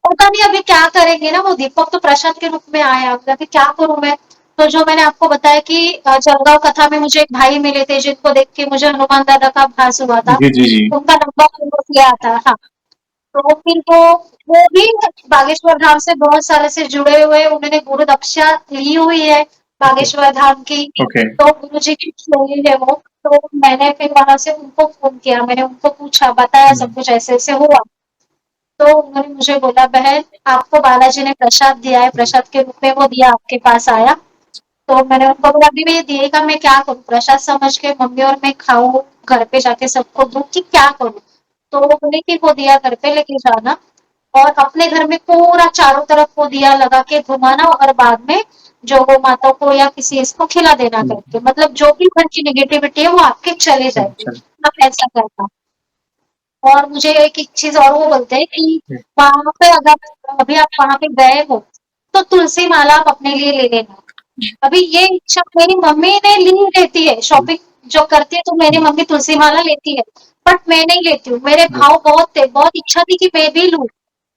पता नहीं अभी क्या करेंगे ना, वो दीपक तो प्रसाद के रूप में आया, अभी क्या करूं मैं। तो जो मैंने आपको बताया कि जलगांव कथा में मुझे एक भाई मिले थे जिनको देख के मुझे हनुमान दादा का भास हुआ था, जी, जी, जी, उनका नंबर लिया था। हाँ, तो फिर वो भी बागेश्वर धाम से बहुत साल से जुड़े हुए, उन्होंने गुरु दक्षा ली हुई है ओके, बागेश्वर धाम की। ओके, तो गुरु जी की छोड़ी है वो। तो मैंने फिर वहां से उनको फोन किया, मैंने उनको पूछा, बताया हुँ, सब कुछ ऐसे ऐसे हुआ। तो उन्होंने मुझे बोला बहन आपको बालाजी ने प्रसाद दिया है, हुँ, प्रसाद के रूप में वो दिया आपके पास आया। तो मैंने उनको बोला अभी मैं ये दिए का मैं क्या करूँ, प्रसाद समझ के मम्मी और मैं खाऊं, घर पे जाके सबको दूं कि क्या करूँ। तो वो बोले कि वो दिया घर पे लेके जाना, और अपने घर में पूरा चारों तरफ वो दिया लगा के घुमाना, और बाद में जो वो माता को या किसी इसको खिला देना हुँ, करके, मतलब जो भी घर की नेगेटिविटी है वो आपके चले जाएगी। चल आप ऐसा करना। और मुझे एक चीज और वो बोलते हैं कि हुँ, वहां पे अगर अभी आप वहां पे गए हो तो तुलसी माला आप अपने लिए ले लेना। अभी ये इच्छा मेरी मम्मी ने ली रहती है, हुँ, शॉपिंग जो करती है तो मेरी हुँ, मम्मी तुलसी माला लेती है, बट मैं नहीं लेती हूँ। मेरे यस, भाव बहुत थे, बहुत इच्छा थी कि मैं भी लूं,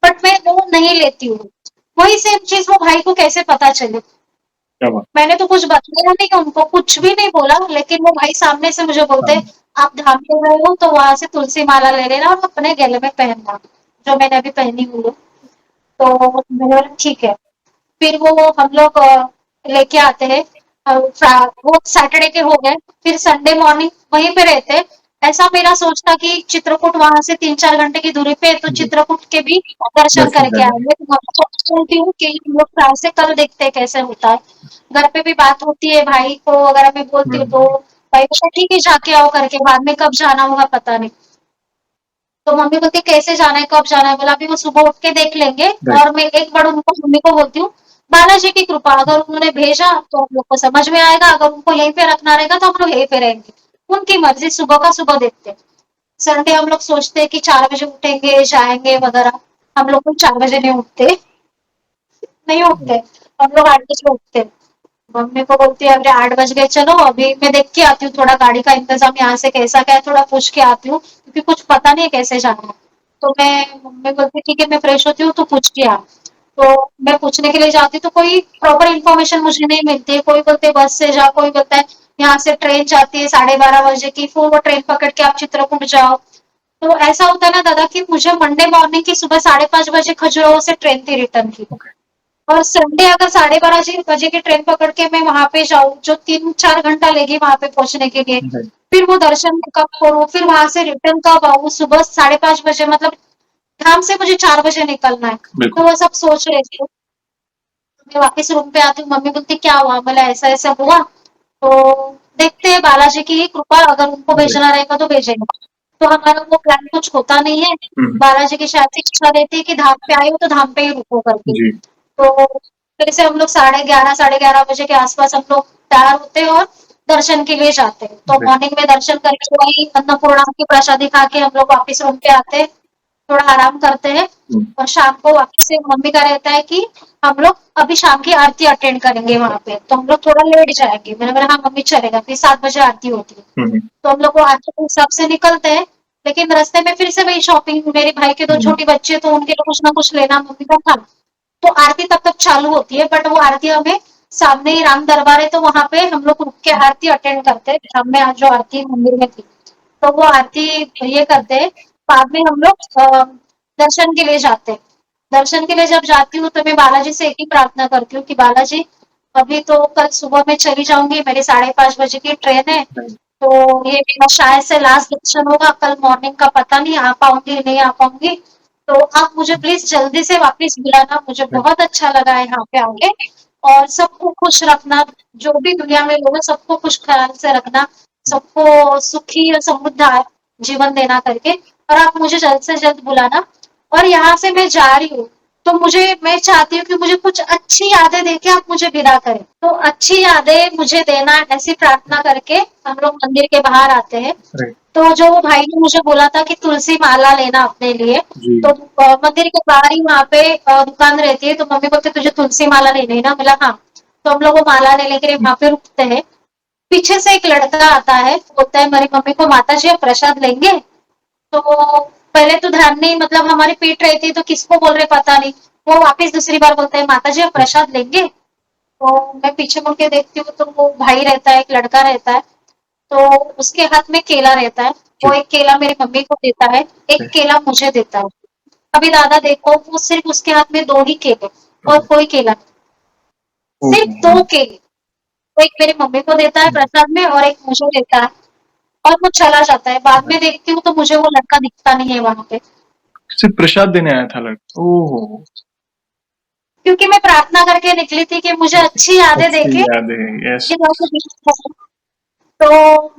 बट मैं वो नहीं लेती हूँ। वही सेम चीज वो भाई को कैसे पता चले। क्या बात मैंने तो कुछ बताया नहीं उनको, कुछ भी नहीं बोला, लेकिन वो भाई सामने से मुझे बोलते हाँ, हैं आप धाम पे गए हो तो वहां से तुलसी माला ले लेना और अपने गले में पहनना, जो मैंने अभी पहनी हुई है। तो मैंने बोला ठीक है। फिर वो हम लोग लेके आते हैं, वो सैटरडे के हो गए। फिर संडे मॉर्निंग वहीं पे रहते हैं। ऐसा मेरा सोच था कि चित्रकूट वहां से 3-4 घंटे की दूरी पे है, तो जी, चित्रकूट के भी दर्शन दर्शन करके करने, आएंगे। तो मैं सोचती हूँ कि हम लोग ट्राई से कल देखते हैं कैसे होता है। घर पे भी बात होती है, भाई को अगर मैं बोलती हुँ, हूँ तो भाई बोलता है, ठीक है जाके आओ करके, बाद में कब जाना होगा पता नहीं। तो मम्मी बोलती कैसे जाना है, कब जाना है, बोला अभी वो सुबह उठ के देख लेंगे। राइट, और मैं एक बार उनको मम्मी को बोलती हूँ बालाजी की कृपा, अगर उन्होंने भेजा तो हम लोग को समझ में आएगा, अगर उनको यहीं पे रखना रहेगा तो हम लोग यहीं पे रहेंगे। उनकी मर्जी, सुबह का सुबह देखते हैं। संडे हम लोग सोचते हैं कि 4 बजे उठेंगे जाएंगे वगैरह, हम लोग को 4 बजे नहीं उठते, नहीं उठते, हम लोग 8 बजे उठते। मम्मी को बोलती है अरे 8 बज गए, चलो अभी मैं देख के आती हूँ, थोड़ा गाड़ी का इंतजाम यहाँ से कैसा क्या है थोड़ा पूछ के आती हूँ, क्योंकि कुछ पता नहीं है कैसे जाना है। तो मम्मी बोलती ठीक है मैं फ्रेश होती हूँ तो पूछ के आ। तो मैं पूछने के लिए जाती हूँ तो कोई प्रॉपर इन्फॉर्मेशन मुझे नहीं मिलती है, कोई बोलते बस से जाओ, कोई बोलता है यहाँ से ट्रेन जाती है 12:30 बजे की, फिर वो ट्रेन पकड़ के आप चित्रकूट जाओ। तो ऐसा होता है ना दादा कि मुझे मंडे मॉर्निंग की सुबह 5:30 बजे खजुराहो से ट्रेन थी रिटर्न की। ओके, और संडे अगर 12:30 बजे की ट्रेन पकड़ के मैं वहां पे जाऊँ, जो 3-4 घंटा लेगी वहां पे पहुंचने के लिए, राइट, फिर वो दर्शन कब करूँ, फिर वहां से रिटर्न कब आऊँ, सुबह 5:30 बजे, मतलब काम से मुझे 4 बजे निकलना है। तो बिल्कुल। वो सब सोच रही थी। मैं वापस रूम पे आती हूँ, मम्मी बोलती क्या हुआ, बोला ऐसा ऐसा हुआ। तो देखते हैं बालाजी की कृपा, अगर उनको राइट, भेजना रहेगा तो भेजेंगे। तो हमारा वो प्लान कुछ होता नहीं है। हुँ, बालाजी की शायद से इच्छा रहती है कि धाम पे आए हो तो धाम पे ही रुको करके। जी, तो फिर से हम लोग 11:30 साढ़े 11 बजे के आसपास हम लोग तैयार होते हैं और दर्शन के लिए जाते हैं। तो राइट, मॉर्निंग में दर्शन करके वही अन्नपूर्णा की प्रसादी खा के हम लोग वापस रूम पे आते हैं, थोड़ा आराम करते हैं। हुँ, और शाम को वापस से मम्मी का रहता है कि हम लोग अभी शाम की आरती अटेंड करेंगे वहां पे, तो हम लोग थोड़ा लेट जाएंगे। मैंने बोला हाँ मम्मी चलेगा, फिर 7 बजे आरती होती है। हुँ, हुँ, तो हम लोग वो आरती के हिसाब से निकलते हैं। लेकिन रास्ते में फिर से वही शॉपिंग, मेरे भाई के 2 हुँ, छोटी बच्चे, तो उनके लिए कुछ ना कुछ लेना मम्मी का था। तो आरती तब तक चालू होती है, बट वो आरती हमें सामने ही राम दरबार है, तो वहां पे हम लोग रुक के आरती अटेंड करते हैं। शाम में आज जो आरती मंदिर में थी, तो वो आरती ये करते हैं। बाद में हम लोग दर्शन के लिए जाते हैं। दर्शन के लिए जब जाती हूँ तो मैं बालाजी से एक ही प्रार्थना करती हूँ कि बालाजी, अभी तो कल सुबह मैं चली जाऊंगी, मेरी 5:30 बजे की ट्रेन है, राइट, तो ये मेरा शायद से लास्ट दर्शन होगा। कल मॉर्निंग का पता नहीं आ पाऊंगी नहीं आ पाऊंगी। तो आप मुझे प्लीज जल्दी से वापस बुलाना, मुझे राइट, बहुत अच्छा लगा है यहाँ पे आके। और सबको खुश रखना, जो भी दुनिया में लोग हैं सबको खुश ख्याल से रखना, सबको सुखी और समृद्ध जीवन देना करके। और आप मुझे जल्द से जल्द बुलाना। और यहाँ से मैं जा रही हूँ, तो मैं चाहती हूँ कि मुझे कुछ अच्छी यादें देके आप मुझे विदा करें। तो अच्छी यादें मुझे देना, ऐसी प्रार्थना करके हम लोग मंदिर के बाहर आते हैं। राइट, तो जो वो भाई ने मुझे बोला था कि तुलसी माला लेना अपने लिए, तो जी, मंदिर के बाहर ही वहाँ पे दुकान रहती है। तो मम्मी बोलती तुझे तुलसी माला लेनी है ना, बोला हाँ। तो हम लोग वो माला लेने के लिए हुँ, वहाँ पे रुकते हैं। पीछे से एक लड़का आता है, बोलता है मेरी मम्मी को, माता जी आप प्रसाद लेंगे। तो पहले तो ध्यान नहीं, मतलब हमारी पीठ रही थी तो किसको बोल रहे पता नहीं। वो वापस दूसरी बार बोलता है माता जी आप हुँ, प्रसाद लेंगे। तो मैं पीछे मुड़ के देखती हूँ तो वो भाई रहता है, एक लड़का रहता है। तो उसके हाथ में केला रहता है। जी, वो एक केला मेरी मम्मी को देता है, एक राइट, केला मुझे देता है। अभी दादा देखो, वो सिर्फ उसके हाथ में 2 ही केले, और ओके, कोई केला नहीं। सिर्फ ओहो! 2 केले। वो एक मेरी मम्मी को देता है हुँ, प्रसाद में और एक मुझे देता है। और वो चला जाता है। बाद में देखती हूँ तो मुझे वो लड़का दिखता नहीं है वहां पे। सिर्फ़ प्रसाद देने आया था ओहो! क्योंकि मैं प्रार्थना करके निकली थी कि मुझे अच्छी यादें अच्छी देके यादें, यस, ये लोगों को विदा करूं। तो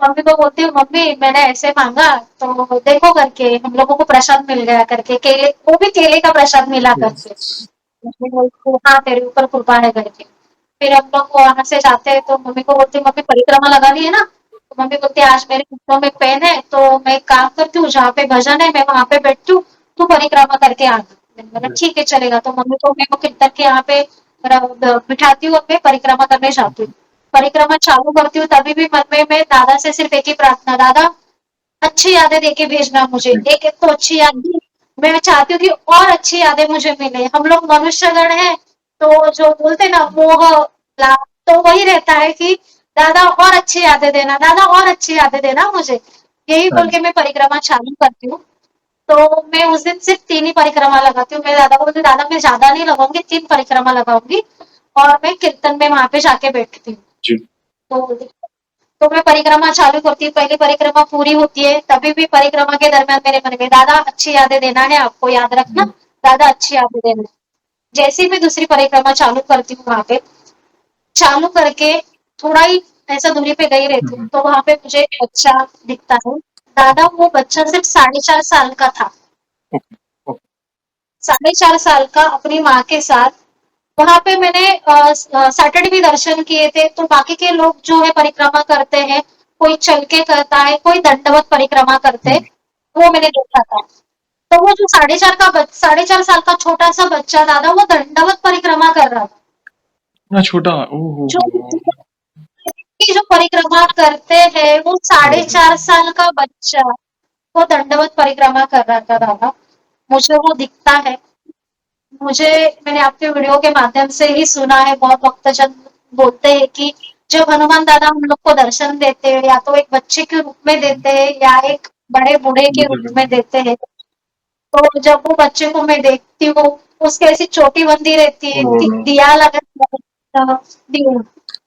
मम्मी को बोलती हूँ मम्मी मैंने ऐसे मांगा, तो देखो करके हम लोगों को प्रसाद मिल गया करके, केले, वो भी केले का प्रसाद मिला करके। यस, मम्मी बोलती हाँ तेरे ऊपर कृपा है करके। फिर हम लोग वहां से जाते हैं तो मम्मी को बोलती मम्मी परिक्रमा लगानी है ना। तो मम्मी बोलती आज मेरे घुटनों में पेन है, तो मैं एक काम करती हूँ, जहाँ पे भजन है मैं वहां पे बैठती हूँ, तू परिक्रमा करके आना। मैंने बोला ठीक है चलेगा। तो मम्मी को मैं वो कीर्तन के यहाँ पे बिठाती हूँ और मैं परिक्रमा करने जाती हूँ। परिक्रमा चालू करती हूँ तभी भी मन में मैं दादा से सिर्फ एक ही प्रार्थना, दादा अच्छी यादें देके भेजना मुझे। जी, एक एक तो अच्छी याद दी, मैं चाहती हूँ कि और अच्छी यादें मुझे मिले। हम लोग मनुष्यगण हैं, तो जो बोलते ना मोह लाभ, तो वही रहता है कि दादा और अच्छी यादें देना, दादा और अच्छी यादें देना मुझे। यही हाँ बोल जी, के मैं परिक्रमा चालू करती हूँ। तो मैं उस दिन सिर्फ 3 ही परिक्रमा लगाती हूँ। मैं दादा को बोलती दादा मैं ज्यादा नहीं लगाऊंगी, 3 परिक्रमा लगाऊंगी और मैं कीर्तन में वहां पे जाके बैठती हूँ। जी, तो मैं परिक्रमा चालू करती हूँ। पहली परिक्रमा पूरी होती है, तभी भी परिक्रमा के दरमियान मेरे मन में दादा अच्छी यादें देना है, आपको याद रखना, जी, दादा अच्छी यादें देना है। जैसे ही मैं दूसरी परिक्रमा चालू करती हूँ, वहां पे चालू करके थोड़ा ही ऐसा दूरी पे गई हुँ, रहती हूँ, हुँ, तो वहां पे मुझे एक बच्चा दिखता है। दादा वो बच्चा सिर्फ 4.5 साल का था। ओके, ओके, 4.5 साल का अपनी माँ के साथ। वहां पे मैंने सैटरडे भी दर्शन किए थे। तो बाकी के लोग जो है परिक्रमा करते हैं, कोई चल के करता है, कोई दंडवत परिक्रमा करते हैं, हुँ, वो मैंने देखा था। तो वो जो 4.5 साल का छोटा सा बच्चा दादा, वो दंडवत परिक्रमा कर रहा था। इतना छोटा, ओहो जो हो! जो परिक्रमा करते हैं वो साढ़े राइट, चार साल का बच्चा, वो दंडवत परिक्रमा कर रहा था दादा। मुझे वो दिखता है। मुझे मैंने आपके वीडियो के माध्यम से ही सुना है, बहुत भक्तजन बोलते हैं कि जब हनुमान दादा हम लोग को दर्शन देते हैं, या तो एक बच्चे के रूप में देते हैं या एक बड़े बूढ़े के बिल्कुल, रूप में बिल्कुल, देते हैं, तो जब वो बच्चे को मैं देखती हूँ, उसकी ऐसी चोटी बंधी रहती है, ओह नो! दिया लगा दिया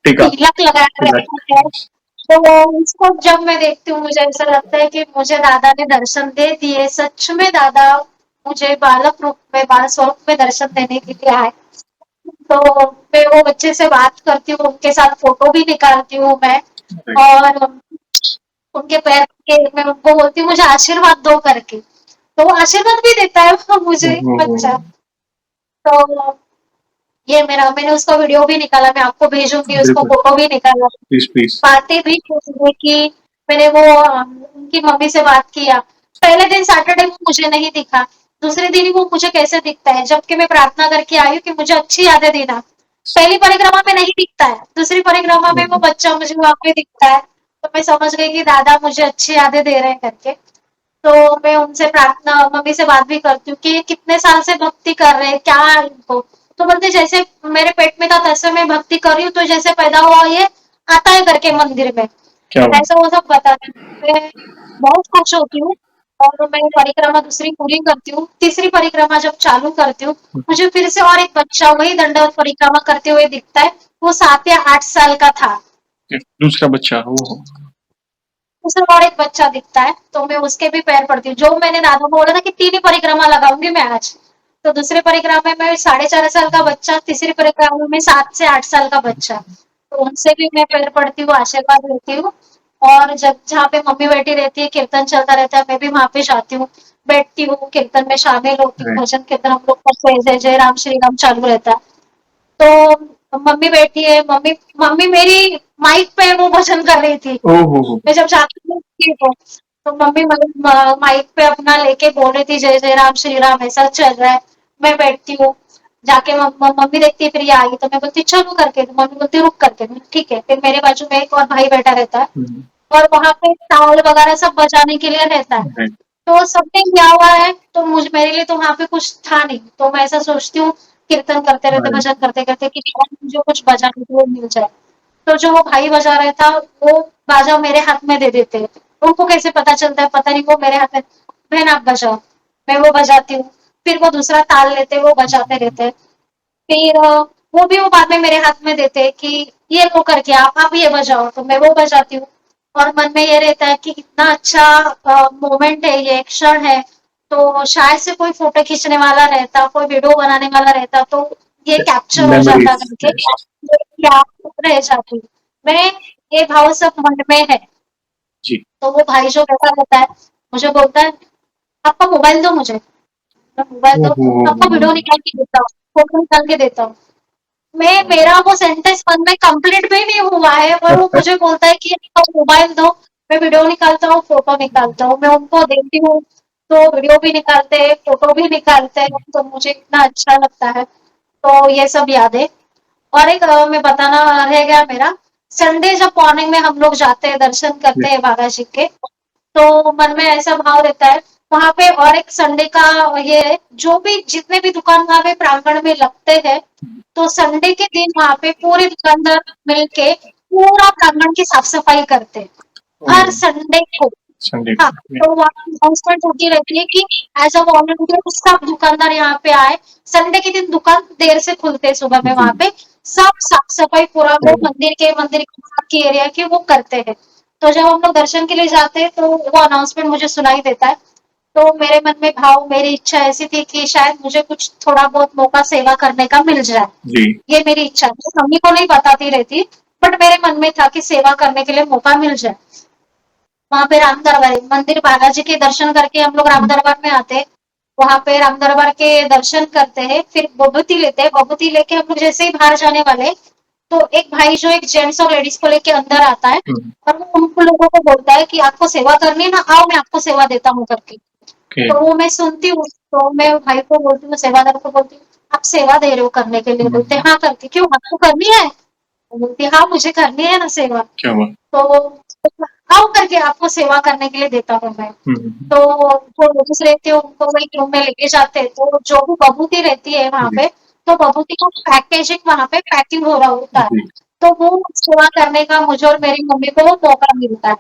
टीका, तिलक लगाया तिलक। रहता है। तो उसको जब मैं देखती हूँ मुझे ऐसा लगता है कि मुझे दादा ने दर्शन दे दिए, सच में दादा मुझे बालक रूप में, बाल स्वरूप में दर्शन देने के लिए आए। तो मैं वो बच्चे से बात करती हूँ, उनके साथ फ़ोटो भी निकालती हूँ मैं राइट। और उनके पैर के मैं उनको बोलती हूँ मुझे आशीर्वाद दो करके, तो वो आशीर्वाद भी देता है वो मुझे ओहो! बच्चा। तो ये मेरा मैंने उसका वीडियो भी निकाला, मैं आपको भेजूँगी, उसको बिल्कुल, फ़ोटो भी निकाला। Please, please. बातें भी हुई कि मैंने वो उनकी मम्मी से बात किया। पहले दिन सैटरडे को मुझे नहीं दिखा, दूसरे दिन ही वो मुझे कैसे दिखता है, जबकि मैं प्रार्थना करके आई हूँ कि मुझे अच्छी यादें देना। पहली परिक्रमा में नहीं दिखता है, दूसरी परिक्रमा में वो ओहो! बच्चा मुझे वहाँ पे दिखता है, तो मैं समझ गई कि दादा मुझे अच्छी यादें दे रहे हैं करके। तो मैं उनसे प्रार्थना मम्मी से बात भी करती हूँ कि ये कितने साल से भक्ति कर रहे हैं, क्या है इनको? तो बोलते जैसे मेरे पेट में था तब से मैं भक्ति कर रही हूँ, तो जैसे पैदा हुआ ये आता है करके मंदिर में। क्या बात ऐसा वो सब बताते हैं। मैं बहुत खुश होती हूँ और मैं परिक्रमा दूसरी पूरी करती हूँ। तीसरी परिक्रमा जब चालू करती हूँ, है! मुझे फिर से और एक बच्चा वही दंडवत परिक्रमा करते हुए दिखता है। वो 7 या 8 साल का था। दूसरा बच्चा, ओहो! उसमें और एक बच्चा दिखता है, तो मैं उसके भी पैर पड़ती हूँ। जो मैंने दादा को बोला था कि 3 ही परिक्रमा लगाऊँगी मैं आज। तो दूसरे परिक्रमा में 4.5 साल का बच्चा, तीसरी परिक्रमा में 7 से 8 साल का बच्चा। तो उनसे भी मैं पैर पड़ती हूँ, आशीर्वाद लेती हूँ और जब जहाँ पे मम्मी बैठी रहती है, कीर्तन चलता रहता है, मैं भी वहाँ पे जाती हूँ, बैठती हूँ, कीर्तन में शामिल होती हूँ, राइट। भजन कीर्तन हम लोग का जय जय राम श्री राम चालू रहता है। तो मम्मी बैठी है, मम्मी मम्मी मेरी माइक पे वो भजन कर रही थी। ओहो! मैं जब जाती थी तो मम्मी माइक पे अपना लेके बोल रही थी जय जय राम श्री राम ऐसा चल रहा है। मैं बैठती हूँ, जाके मम्मी देखती है फिर ये आ गई तो मैं बोलती चलो करके, तो मम्मी बोलती रुक करके, ठीक है। फिर मेरे बाजू में एक और भाई बैठा रहता है हुँ, और वहाँ पे ताल वगैरह सब बजाने के लिए रहता है। राइट। तो सबने किया हुआ है, तो मुझ मेरे लिए तो वहाँ पे कुछ था नहीं, तो मैं ऐसा सोचती हूँ कीर्तन करते रहते, राइट। भजन करते करते कि मुझे कुछ बजाने को मिल जाए। तो जो वो भाई बजा रहा था, वो बाजा मेरे हाथ में दे देते। उनको कैसे पता चलता है पता नहीं, वो मेरे हाथ में, बहन आप बजाओ, मैं वो बजाती हूँ। फिर वो दूसरा ताल लेते, वो बजाते रहते। फिर वो भी वो बाद में मेरे हाथ में देते कि ये लो करके आप ये बजाओ, तो मैं वो बजाती हूँ। और मन में ये रहता है कि कितना अच्छा मोमेंट है, ये एक क्षण है। तो शायद से कोई फोटो खींचने वाला रहता, कोई वीडियो बनाने वाला रहता, तो ये कैप्चर हो जाता मेमोरीज़, करके यस। याद रह जाती। मैं ये भाव सब मन में है। जी। तो वो भाई जो बैठा रहता है, मुझे बोलता है, "आपका मोबाइल दो मुझे।" मैं मोबाइल दो, "आपको वीडियो ओहो! निकाल के देता हूँ, फ़ोटो निकाल के देता हूँ।" मैं मेरा वो सेंटेंस मन में कंप्लीट भी नहीं हुआ है और वो मुझे बोलता है कि "आप मोबाइल दो, मैं वीडियो निकालता हूँ, फ़ोटो निकालता हूँ।" मैं उनको देती हूँ, तो वीडियो भी निकालते हैं, फ़ोटो भी निकालते हैं, तो मुझे इतना अच्छा लगता है। तो ये सब यादें और एक मैं बताना रह गया मेरा, संडे जब मॉर्निंग में हम लोग जाते हैं, दर्शन करते हैं बाबा जी के, तो मन में ऐसा भाव रहता है, वहाँ पे और एक संडे का ये है, जो भी जितने भी दुकान वहाँ पे प्रांगण में लगते हैं, तो संडे के दिन वहाँ पे पूरे दुकानदार मिलके पूरा प्रांगण की साफ-सफाई करते हैं, हर ओह! संडे को। संडे हाँ, को, या तो वहाँ अनाउंसमेंट होती रहती है कि एज़ अ वॉलंटियर सब दुकानदार यहाँ पे आए। संडे के दिन दुकान देर से खुलते हैं सुबह में जी। वहाँ पे, सब साफ-सफाई पूरा वो राइट। मंदिर के बाकी एरिया की वो करते हैं। तो जब हम लोग दर्शन के लिए जाते हैं, तो वो अनाउंसमेंट मुझे सुनाई देता है। तो मेरे मन में भाव, मेरी इच्छा ऐसी थी कि शायद मुझे कुछ थोड़ा बहुत मौका सेवा करने का मिल जाए। जी। ये मेरी इच्छा थी, मम्मी को नहीं बताती रहती, बट मेरे मन में था कि सेवा करने के लिए मौका मिल जाए। वहाँ पे राम दरबार मंदिर, बालाजी के दर्शन करके हम लोग राम हुँ, दरबार में आते हैं। वहाँ पे राम दरबार के दर्शन करते हैं, फिर विभूति लेते हैं। विभूति लेके हम लोग जैसे ही बाहर जाने वाले, तो एक भाई जो एक जेंट्स और लेडीज को लेके अंदर आता है हुँ, और वो उन लोगों को बोलता है कि आपको सेवा करनी है ना, आओ मैं आपको सेवा देता हूँ करके। ओके। तो वो मैं सुनती हूँ, तो मैं भाई को बोलती हूँ, सेवादार को बोलती हूँ, आप सेवा दे रहे हो करने के लिए? बोलते हैं, हुँ, हाँ करती। क्यों, आपको करनी है? बोलती है, हाँ मुझे करनी है ना सेवा। क्या हुआ? तो आओ करके आपको सेवा करने के लिए देता हूँ मैं। हुँ, हुँ, तो जो लेडीज रहती है उनको वही रूम में लेके जाते हैं, तो जो भी बभूति रहती है वहाँ जी, पे, तो बभूति का पैकेजिंग वहाँ पे पैकिंग हो रहा होता है। जी, तो वो सेवा करने का मुझे और मेरी मम्मी को वो मौका मिलता है।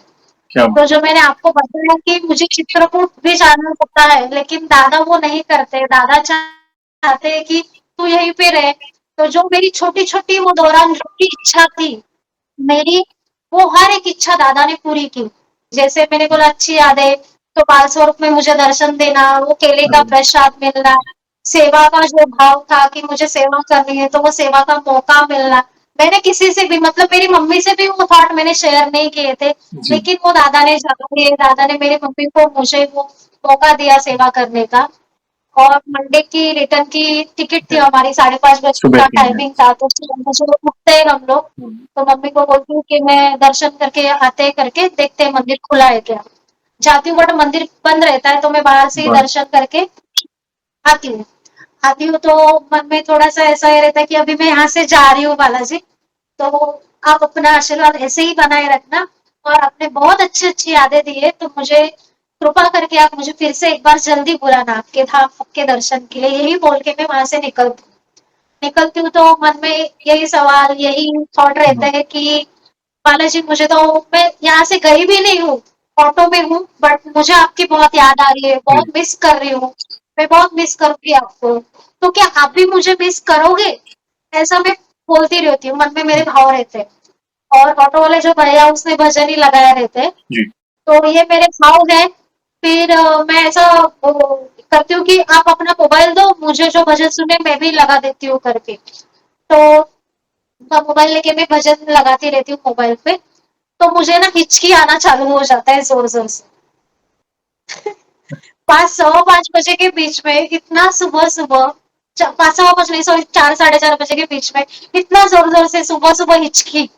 क्या तो जो मैंने आपको बताया कि मुझे चित्रकूट भी जाना होता है, लेकिन दादा वो नहीं करते। दादा चाहते हैं कि तू यहीं पे रहे। तो जो मेरी छोटी-छोटी वो दौरान जो भी इच्छा थी मेरी, वो हर एक इच्छा दादा ने पूरी की। जैसे मैंने बोला अच्छी यादें, तो बाल स्वरूप में मुझे दर्शन देना, वो केले का प्रसाद मिलना, सेवा का जो भाव था कि मुझे सेवा करनी है, तो वो सेवा का मौका मिलना। मैंने किसी से भी मतलब मेरी मम्मी से भी वो थॉट मैंने शेयर नहीं किए थे, जी। लेकिन वो दादा ने जगा दिए। दादा ने मेरी मम्मी को मुझे वो मौका दिया सेवा करने का। और मंडे की रिटर्न की टिकट थी हमारी, 5:30 बजे सुबह का 3 बजे। टाइमिंग था, तो सुबह सुबह उठते हैं हम लोग। तो मम्मी को बोलती हूँ कि मैं दर्शन करके आते करके देखते हैं मंदिर खुला है क्या। जाती हूँ बट मंदिर बंद रहता है, तो मैं बाहर से ही बस। दर्शन करके आती हूँ। आती हूँ तो मन में थोड़ा-सा ऐसा ही रहता है कि अभी मैं यहाँ से जा रही हूँ बालाजी, तो आप अपना आशीर्वाद ऐसे ही बनाए रखना और आपने बहुत अच्छी-अच्छी यादें दी है, तो मुझे कृपा करके आप मुझे फिर से एक बार जल्दी बुलाना आपके धाम, आपके दर्शन के लिए। यही बोल के मैं वहाँ से निकलती हूँ तो मन में यही सवाल, यही थॉट रहता है कि बालाजी मुझे तो मैं यहाँ से गई भी नहीं हूँ, ऑटो में हूँ, बट मुझे आपकी बहुत याद आ रही है, जी। बहुत मिस कर रही हूँ। मैं बहुत मिस करूँगी आपको। तो क्या आप भी मुझे मिस करोगे? ऐसा मैं बोलती रहती हूँ, मन में मेरे भाव रहते हैं। और ऑटो वाले जो भैया उसने भजन ही लगाया रहते हैं। जी। तो ये मेरे भाव हैं। फिर मैं ऐसा करती हूँ कि आप अपना मोबाइल दो, मुझे जो भजन सुने मैं भी लगा देती हूँ करके। तो मोबाइल लेके मैं भजन लगाती रहती हूँ मोबाइल पे। तो मुझे ना हिचकी आना चालू हो जाता है ज़ोर-ज़ोर से। 5 सवा 5 बजे के बीच में इतना सुबह-सुबह 5 सवा 5 नहीं सॉरी 4 साढ़े 4 बजे के बीच में इतना ज़ोर-ज़ोर से सुबह-सुबह हिचकी।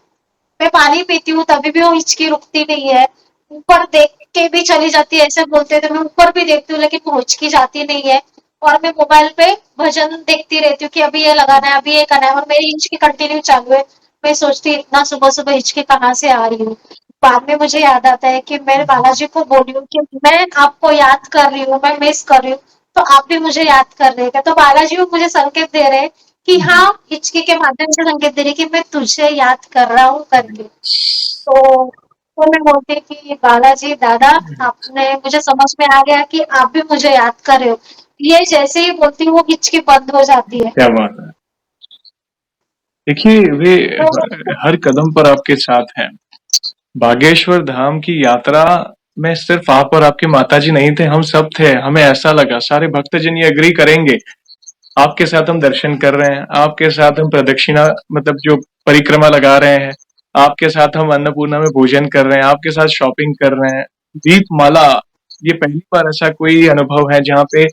मैं पानी पीती हूँ तभी भी वो हिचकी रुकती नहीं है। ऊपर देख के भी चली जाती है, ऐसे बोलते थे मैं ऊपर भी देखती हूँ लेकिन वो हिचकी जाती नहीं है। और मैं मोबाइल पे भजन देखती रहती हूँ कि अभी ये लगाना है, अभी ये करना है और मेरी हिचकी कंटिन्यू चालू है। मैं सोचती इतना सुबह-सुबह हिचकी कहाँ से आ रही हूँ। बाद में मुझे याद आता है कि मैं बालाजी को बोली हूँ कि मैं आपको याद कर रही हूँ, मैं मिस कर रही हूँ, तो आप भी मुझे याद कर रहे हैं। तो बालाजी भी मुझे संकेत दे रहे हैं कि हाँ, हिचकी के माध्यम से संकेत दे रही है कि मैं तुझे याद कर रहा हूँ करके। तो मैं बोलती कि बालाजी दादा, आपने मुझे समझ में आ गया कि आप भी मुझे याद कर रहे हो। ये जैसे ही बोलती हूँ वो हिचकी बंद हो जाती है। क्या बात है। देखिए वे तो हर कदम पर आपके साथ हैं। बागेश्वर धाम की यात्रा में सिर्फ आप और आपके माताजी नहीं थे, हम सब थे। हमें ऐसा लगा, सारे भक्तजन ये एग्री करेंगे, आपके साथ हम दर्शन कर रहे हैं, आपके साथ हम प्रदक्षिणा मतलब जो परिक्रमा लगा रहे हैं, आपके साथ हम अन्नपूर्णा में भोजन कर रहे हैं, आपके साथ शॉपिंग कर रहे हैं। दीपमाला, ये पहली बार ऐसा कोई अनुभव है जहाँ पे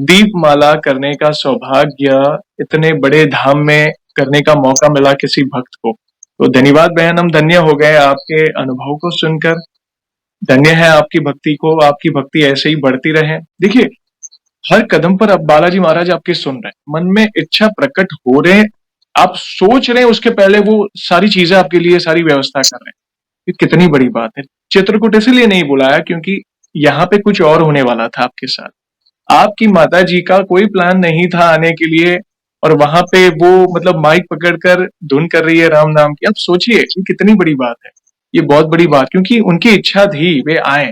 दीपमाला करने का सौभाग्य इतने बड़े धाम में करने का मौका मिला किसी भक्त को। तो धन्यवाद बहन, हम धन्य हो गए आपके अनुभव को सुनकर। धन्य है आपकी भक्ति को, आपकी भक्ति ऐसे ही बढ़ती रहे। देखिए, हर कदम पर अब बालाजी महाराज आपके सुन रहे हैं, मन में इच्छा प्रकट हो रहे हैं, आप सोच रहे हैं उसके पहले वो सारी चीजें आपके लिए सारी व्यवस्था कर रहे हैं। ये कितनी बड़ी बात है। चित्रकूट इसलिए नहीं बुलाया क्योंकि यहाँ पे कुछ और होने वाला था आपके साथ। आपकी माताजी का कोई प्लान नहीं था आने के लिए और वहां पे वो मतलब माइक पकड़कर धुन कर रही है राम नाम की। अब सोचिए ये कितनी बड़ी बात है। ये बहुत बड़ी बात, क्योंकि उनकी इच्छा थी वे आए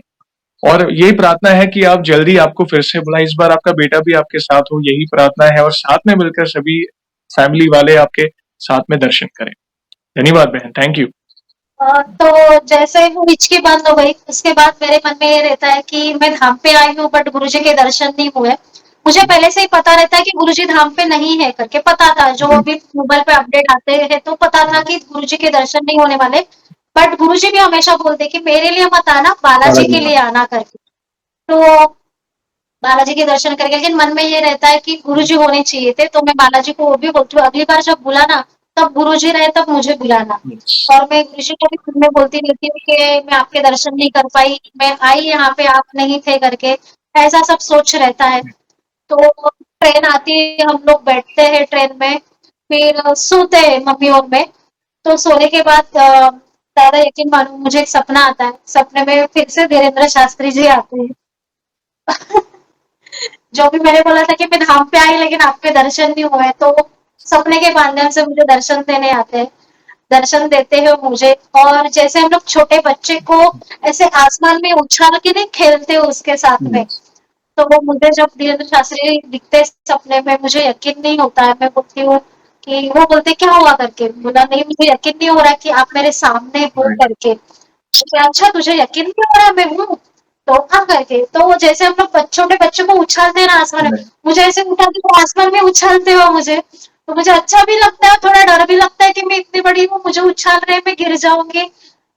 और यही प्रार्थना है कि आप जल्दी आपको फिर से बुलाएं। इस बार आपका बेटा भी आपके साथ हो, यही प्रार्थना है, और साथ में मिलकर सभी फैमिली वाले आपके साथ में दर्शन करें। धन्यवाद बहन, थैंक यू। तो जैसे ही वो हिचकी बंद हो गई, उसके बाद मेरे मन में ये रहता है कि मैं धाम पे आई हूँ बट गुरुजी के दर्शन नहीं हुए। मुझे पहले से ही पता रहता है कि गुरुजी धाम पे नहीं है करके पता था, जो जी। अभी मोबाइल पे अपडेट आते हैं तो पता था कि गुरुजी के दर्शन नहीं होने वाले। बट गुरुजी भी हमेशा बोलते कि मेरे लिए मत आना, बालाजी बालाजी के लिए महाराज। आना करके। तो बालाजी के दर्शन करके, लेकिन मन में ये रहता है कि गुरुजी होने चाहिए थे, तो मैं बालाजी को वो भी बोलती हूँ अगली बार जब बुलाना तब गुरुजी रहे तब मुझे बुलाना। और मैं गुरुजी को भी खुद में बोलती रहती हूँ कि मैं आपके दर्शन नहीं कर पाई, मैं आई यहाँ पे आप नहीं थे करके, ऐसा सब सोच रहता है। तो ट्रेन आती है, हम लोग बैठते हैं ट्रेन में, फिर सोते हैं मम्मी और मैं। तो सोने के बाद दादा यकीन मानो मुझे एक सपना आता है, सपने में फिर से धीरेन्द्र शास्त्री जी आते हैं। जो भी मैंने बोला था कि मैं धाम पे आई लेकिन आपके दर्शन नहीं हुए, तो सपने के माध्यम से मुझे दर्शन देने आते हैं। दर्शन देते हो मुझे। और जैसे हम लोग छोटे बच्चे को ऐसे आसमान में उछाल के नहीं खेलते हो उसके साथ में, यस, तो वो मुझे जब धीरेन्द्र शास्त्री दिखते सपने में मुझे यकीन नहीं होता है। मैं बोलती हूँ कि वो बोलते क्या हुआ करके, बोला नहीं मुझे यकीन नहीं हो रहा कि आप मेरे सामने हो राइट, करके। कि अच्छा तुझे यकीन नहीं हो रहा मैं हूँ, तो हाँ करके। तो वो जैसे हम लोग छोटे बच्चों को उछालते हैं ना आसमान में, राइट, मुझे ऐसे उठा के वो आसमान में उछालते हो मुझे, तो मुझे अच्छा भी लगता है, थोड़ा डर भी लगता है कि मैं इतनी बड़ी हूँ, मुझे उछाल रहे हैं, मैं गिर जाऊंगी।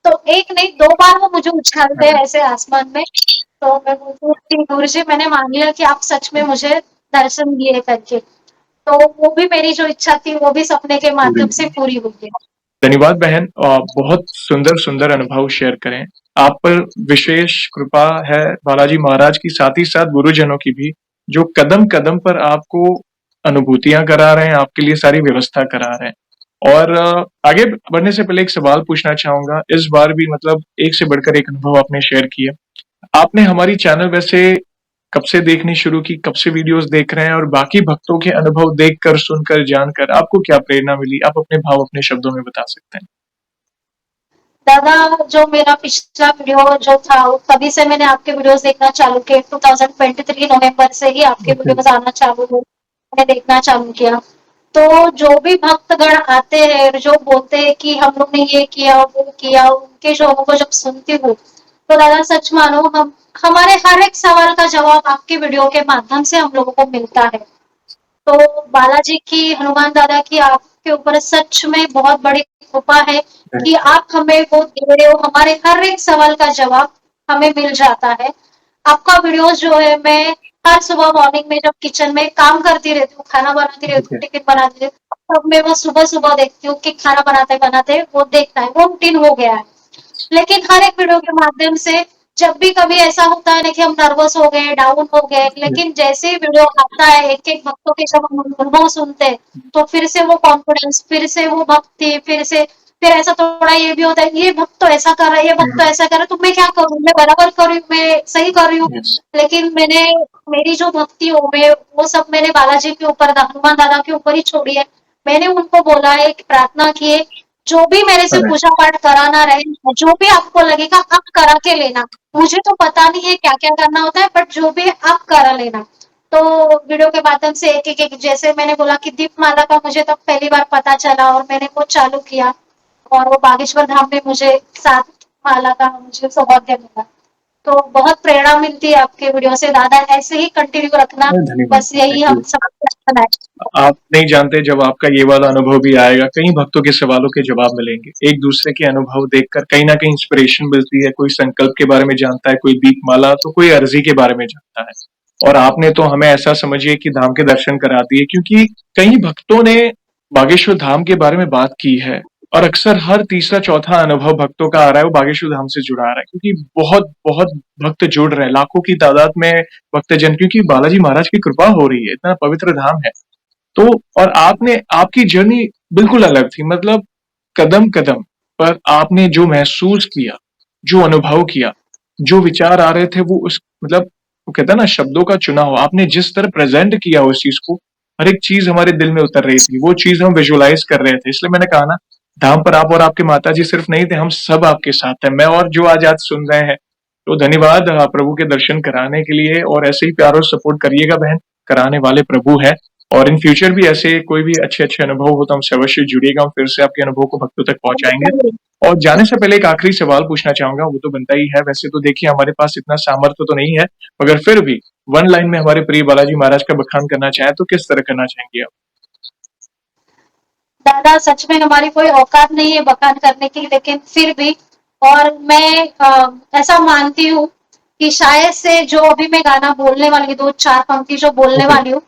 तो एक नहीं 2 बार वो मुझे उछालते हैं राइट। ऐसे आसमान में। तो मैं बोलती हूँ कि गुरुजी मैंने मान लिया कि आप सच में मुझे दर्शन दिए करके। तो वो भी मेरी जो इच्छा थी वो भी सपने के माध्यम से बिल्कुल। पूरी हुई है। धन्यवाद बहन, बहुत सुंदर सुंदर अनुभव शेयर करें। आप पर विशेष कृपा है बालाजी महाराज की, साथ ही साथ गुरुजनों की भी, जो कदम कदम पर आपको अनुभूतियां करा रहे हैं, आपके लिए सारी व्यवस्था करा रहे हैं। और आगे बढ़ने से पहले एक सवाल पूछना चाहूंगा। इस बार भी मतलब एक से बढ़कर एक अनुभव आपने शेयर किया। आपने हमारी चैनल वैसे कब से देखनी शुरू की, कब से वीडियोस देख रहे हैं, और बाकी भक्तों के अनुभव देखकर, सुनकर, जानकर आपको क्या प्रेरणा मिली? आप अपने भाव अपने शब्दों में बता सकते हैं। दादा जो मेरा पिछला वीडियो जो था तभी से मैंने आपके वीडियोस देखना चालू किए। 2023 नवंबर से ही आपके ओके, वीडियोस आना चालू हुए, मैंने देखना चालू किया। तो जो भी भक्तगण आते हैं जो बोलते हैं कि हम लोग ने ये किया वो किया, उनके शोरों को जब सुनती हूँ तो दादा सच मानो हम हमारे हर एक सवाल का जवाब आपके वीडियो के माध्यम से हम लोगों को मिलता है। तो बालाजी की, हनुमान दादा की आपके ऊपर सच में बहुत बड़ी कृपा है कि आप हमें वो दे रहे हो, हमारे हर एक सवाल का जवाब हमें मिल जाता है। आपका वीडियोस जो है मैं हर सुबह मॉर्निंग में जब किचन में काम करती रहती हूँ, खाना बनाती रहती हूँ, ओके, टिफिन बनाती रहती हूँ, तब मैं वो सुबह सुबह देखती हूँ कि खाना बनाते बनाते वो देखना है, वो रूटीन हो गया है। लेकिन हर एक वीडियो के माध्यम से जब भी कभी ऐसा होता है ना कि हम नर्वस हो गए, डाउन हो गए, लेकिन जैसे ही वीडियो आता है एक एक भक्तों के जब हम अनुभव सुनते हैं तो फिर से वो कॉन्फिडेंस, फिर से वो भक्ति, फिर ऐसा थोड़ा ये भी होता है कि ये भक्त तो ऐसा कर रहा है, ये भक्त तो ऐसा कर रहा है, तो मैं क्या करूं, मैं बराबर कर रही हूँ, मैं सही कर रही हूँ। यस, लेकिन मैंने मेरी जो भक्ति हो मैं वो सब मैंने बालाजी के ऊपर, हनुमान दादा के ऊपर ही छोड़ी है। मैंने उनको बोला है, प्रार्थना की है, जो भी मेरे से करेक्ट, पूजा पाठ कराना रहे, जो भी आपको लगेगा आप करा के लेना। मुझे तो पता नहीं है क्या क्या करना होता है, बट जो भी आप करा लेना। तो वीडियो के माध्यम से एक एक एक जैसे मैंने बोला कि दीपमाला का मुझे तब पहली बार पता चला और मैंने वो चालू किया, और वो बागेश्वर धाम में मुझे 7 माला का मुझे सौभाग्य मिला। तो बहुत प्रेरणा मिलती है आपके वीडियो से दादा, ऐसे ही कंटिन्यू रखना। धन्यवाद, बस यही थैंक हम यू। सब प्रार्थना है। आप नहीं जानते जब आपका ये वाला अनुभव भी आएगा, कई भक्तों के सवालों के जवाब मिलेंगे। एक दूसरे के अनुभव देखकर कहीं ना कहीं इंस्पिरेशन मिलती है। कोई संकल्प के बारे में जानता है, कोई दीपमाला, तो कोई अर्जी के बारे में जानता है। और आपने तो हमें ऐसा समझिए कि धाम के दर्शन करा दिए, क्योंकि कई भक्तों ने बागेश्वर धाम के बारे में बात की है। और अक्सर हर तीसरा चौथा अनुभव भक्तों का आ रहा है वो बागेश्वर धाम से जुड़ा आ रहा है, क्योंकि बहुत बहुत भक्त जुड़ रहे हैं, लाखों की तादाद में भक्तजन, क्योंकि बालाजी महाराज की कृपा हो रही है, इतना पवित्र धाम है। तो और आपने, आपकी जर्नी बिल्कुल अलग थी। मतलब कदम कदम पर आपने जो महसूस किया, जो अनुभव किया, जो विचार आ रहे थे, वो उस मतलब वो कहता है ना, शब्दों का चुनाव, आपने जिस तरह प्रेजेंट किया उस चीज को, हर एक चीज हमारे दिल में उतर रही थी, वो चीज हम विजुअलाइज कर रहे थे। इसलिए मैंने कहा ना, धाम पर आप और आपके माता जी सिर्फ नहीं थे, हम सब आपके साथ हैं, मैं और जो आज आज सुन रहे हैं। तो धन्यवाद प्रभु के दर्शन कराने के लिए, और ऐसे ही प्यार और सपोर्ट करिएगा बहन, कराने वाले प्रभु है। और इन फ्यूचर भी ऐसे कोई भी अच्छे अच्छे अनुभव हो तो हमसे अवश्य जुड़िएगा, हम फिर से आपके अनुभव को भक्तों तक पहुंचाएंगे। और जाने से पहले एक आखिरी सवाल पूछना चाहूंगा, वो तो बनता ही है। वैसे तो देखिए हमारे पास इतना सामर्थ्य तो नहीं है, मगर फिर भी वन लाइन में हमारे प्रिय बालाजी महाराज का बखान करना चाहे तो किस तरह करना चाहेंगे आप? दादा सच में हमारी कोई औकात नहीं है बखान करने की, लेकिन फिर भी, और मैं ऐसा मानती हूँ कि शायद से जो अभी मैं गाना बोलने वाली हूँ, 2-4 पंक्ति जो बोलने ओके, वाली हूँ,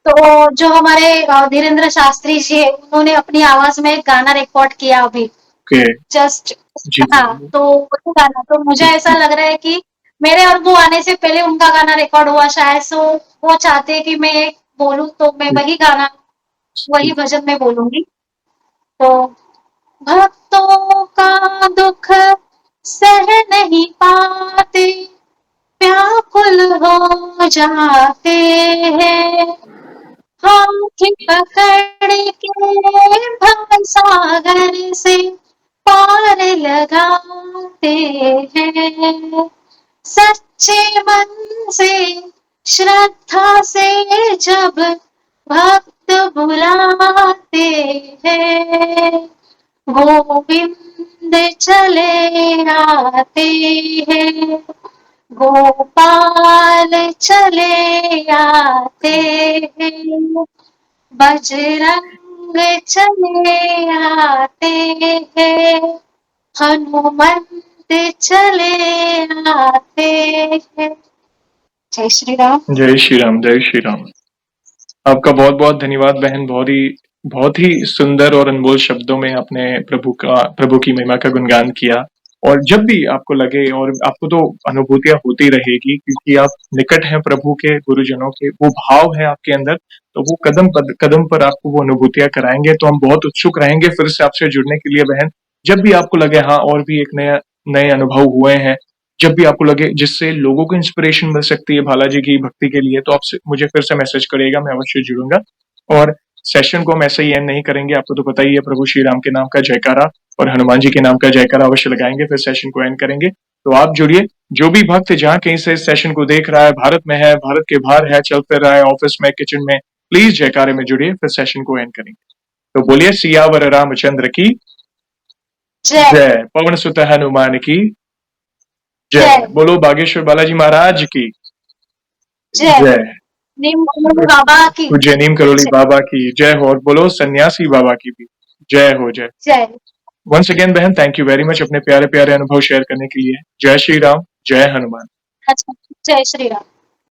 तो जो हमारे धीरेन्द्र शास्त्री जी है उन्होंने अपनी आवाज में एक गाना रिकॉर्ड किया अभी ओके, जस्ट। जी जी हाँ तो वो गाना तो मुझे ऐसा लग रहा है कि मेरे अनुभव आने से पहले उनका गाना रिकॉर्ड हुआ शायद, सो वो चाहते हैं कि मैं बोलूं तो मैं जी वही गाना, वही जी, भजन में बोलूंगी। तो भक्तों का दुख सह नहीं पाते, व्याकुल हो जाते हैं, हम पंख पकड़ के भव सागर से पार लगाते हैं। सच्चे मन से श्रद्धा से जब भक्त बुलाते हैं, गोविंद चले आते हैं, गोपाल चले आते हैं, बजरंग चले आते हैं, हनुमंत चले आते हैं। जय श्री राम। जय श्री राम, जय श्री राम। आपका बहुत बहुत धन्यवाद बहन। बहुत ही सुंदर और अनमोल शब्दों में आपने प्रभु की महिमा का गुणगान किया। और जब भी आपको लगे, और आपको तो अनुभूतियां होती रहेगी क्योंकि आप निकट हैं प्रभु के, गुरुजनों के, वो भाव है आपके अंदर, तो वो कदम पर आपको वो अनुभूतियां कराएंगे। तो हम बहुत उत्सुक रहेंगे फिर से आपसे जुड़ने के लिए बहन। जब भी आपको लगे हाँ और भी एक नए अनुभव हुए हैं, जब भी आपको लगे जिससे लोगों को इंस्पिरेशन मिल सकती है बालाजी की भक्ति के लिए, तो आपसे मुझे फिर से मैसेज करिएगा, मैं अवश्य जुड़ूंगा। और सेशन को हम ऐसे ही एंड नहीं करेंगे, आपको तो पता ही है, प्रभु श्री राम के नाम का जयकारा और हनुमान जी के नाम का जयकारा अवश्य लगाएंगे, फिर सेशन को एंड करेंगे। तो आप जुड़िए, जो भी भक्त जहाँ कहीं से इस सेशन को देख रहा है, भारत में है, भारत के बाहर है, चल फिर रहा है, ऑफिस में, किचन में, प्लीज जयकारे में जुड़िए, फिर सेशन को एंड करेंगे। तो बोलिए सियावर रामचंद्र की जय, पवन सुत हनुमान की जय, बोलो बागेश्वर बालाजी महाराज की जय, नीम करोली बाबा की पूज्य नीम करोली बाबा की जय हो, और बोलो सन्यासी बाबा की भी जय हो। जय जय। वंस अगेन बहन, थैंक यू वेरी मच अपने प्यारे प्यारे अनुभव शेयर करने के लिए। जय श्री राम, जय हनुमान। अच्छा, जय श्री राम।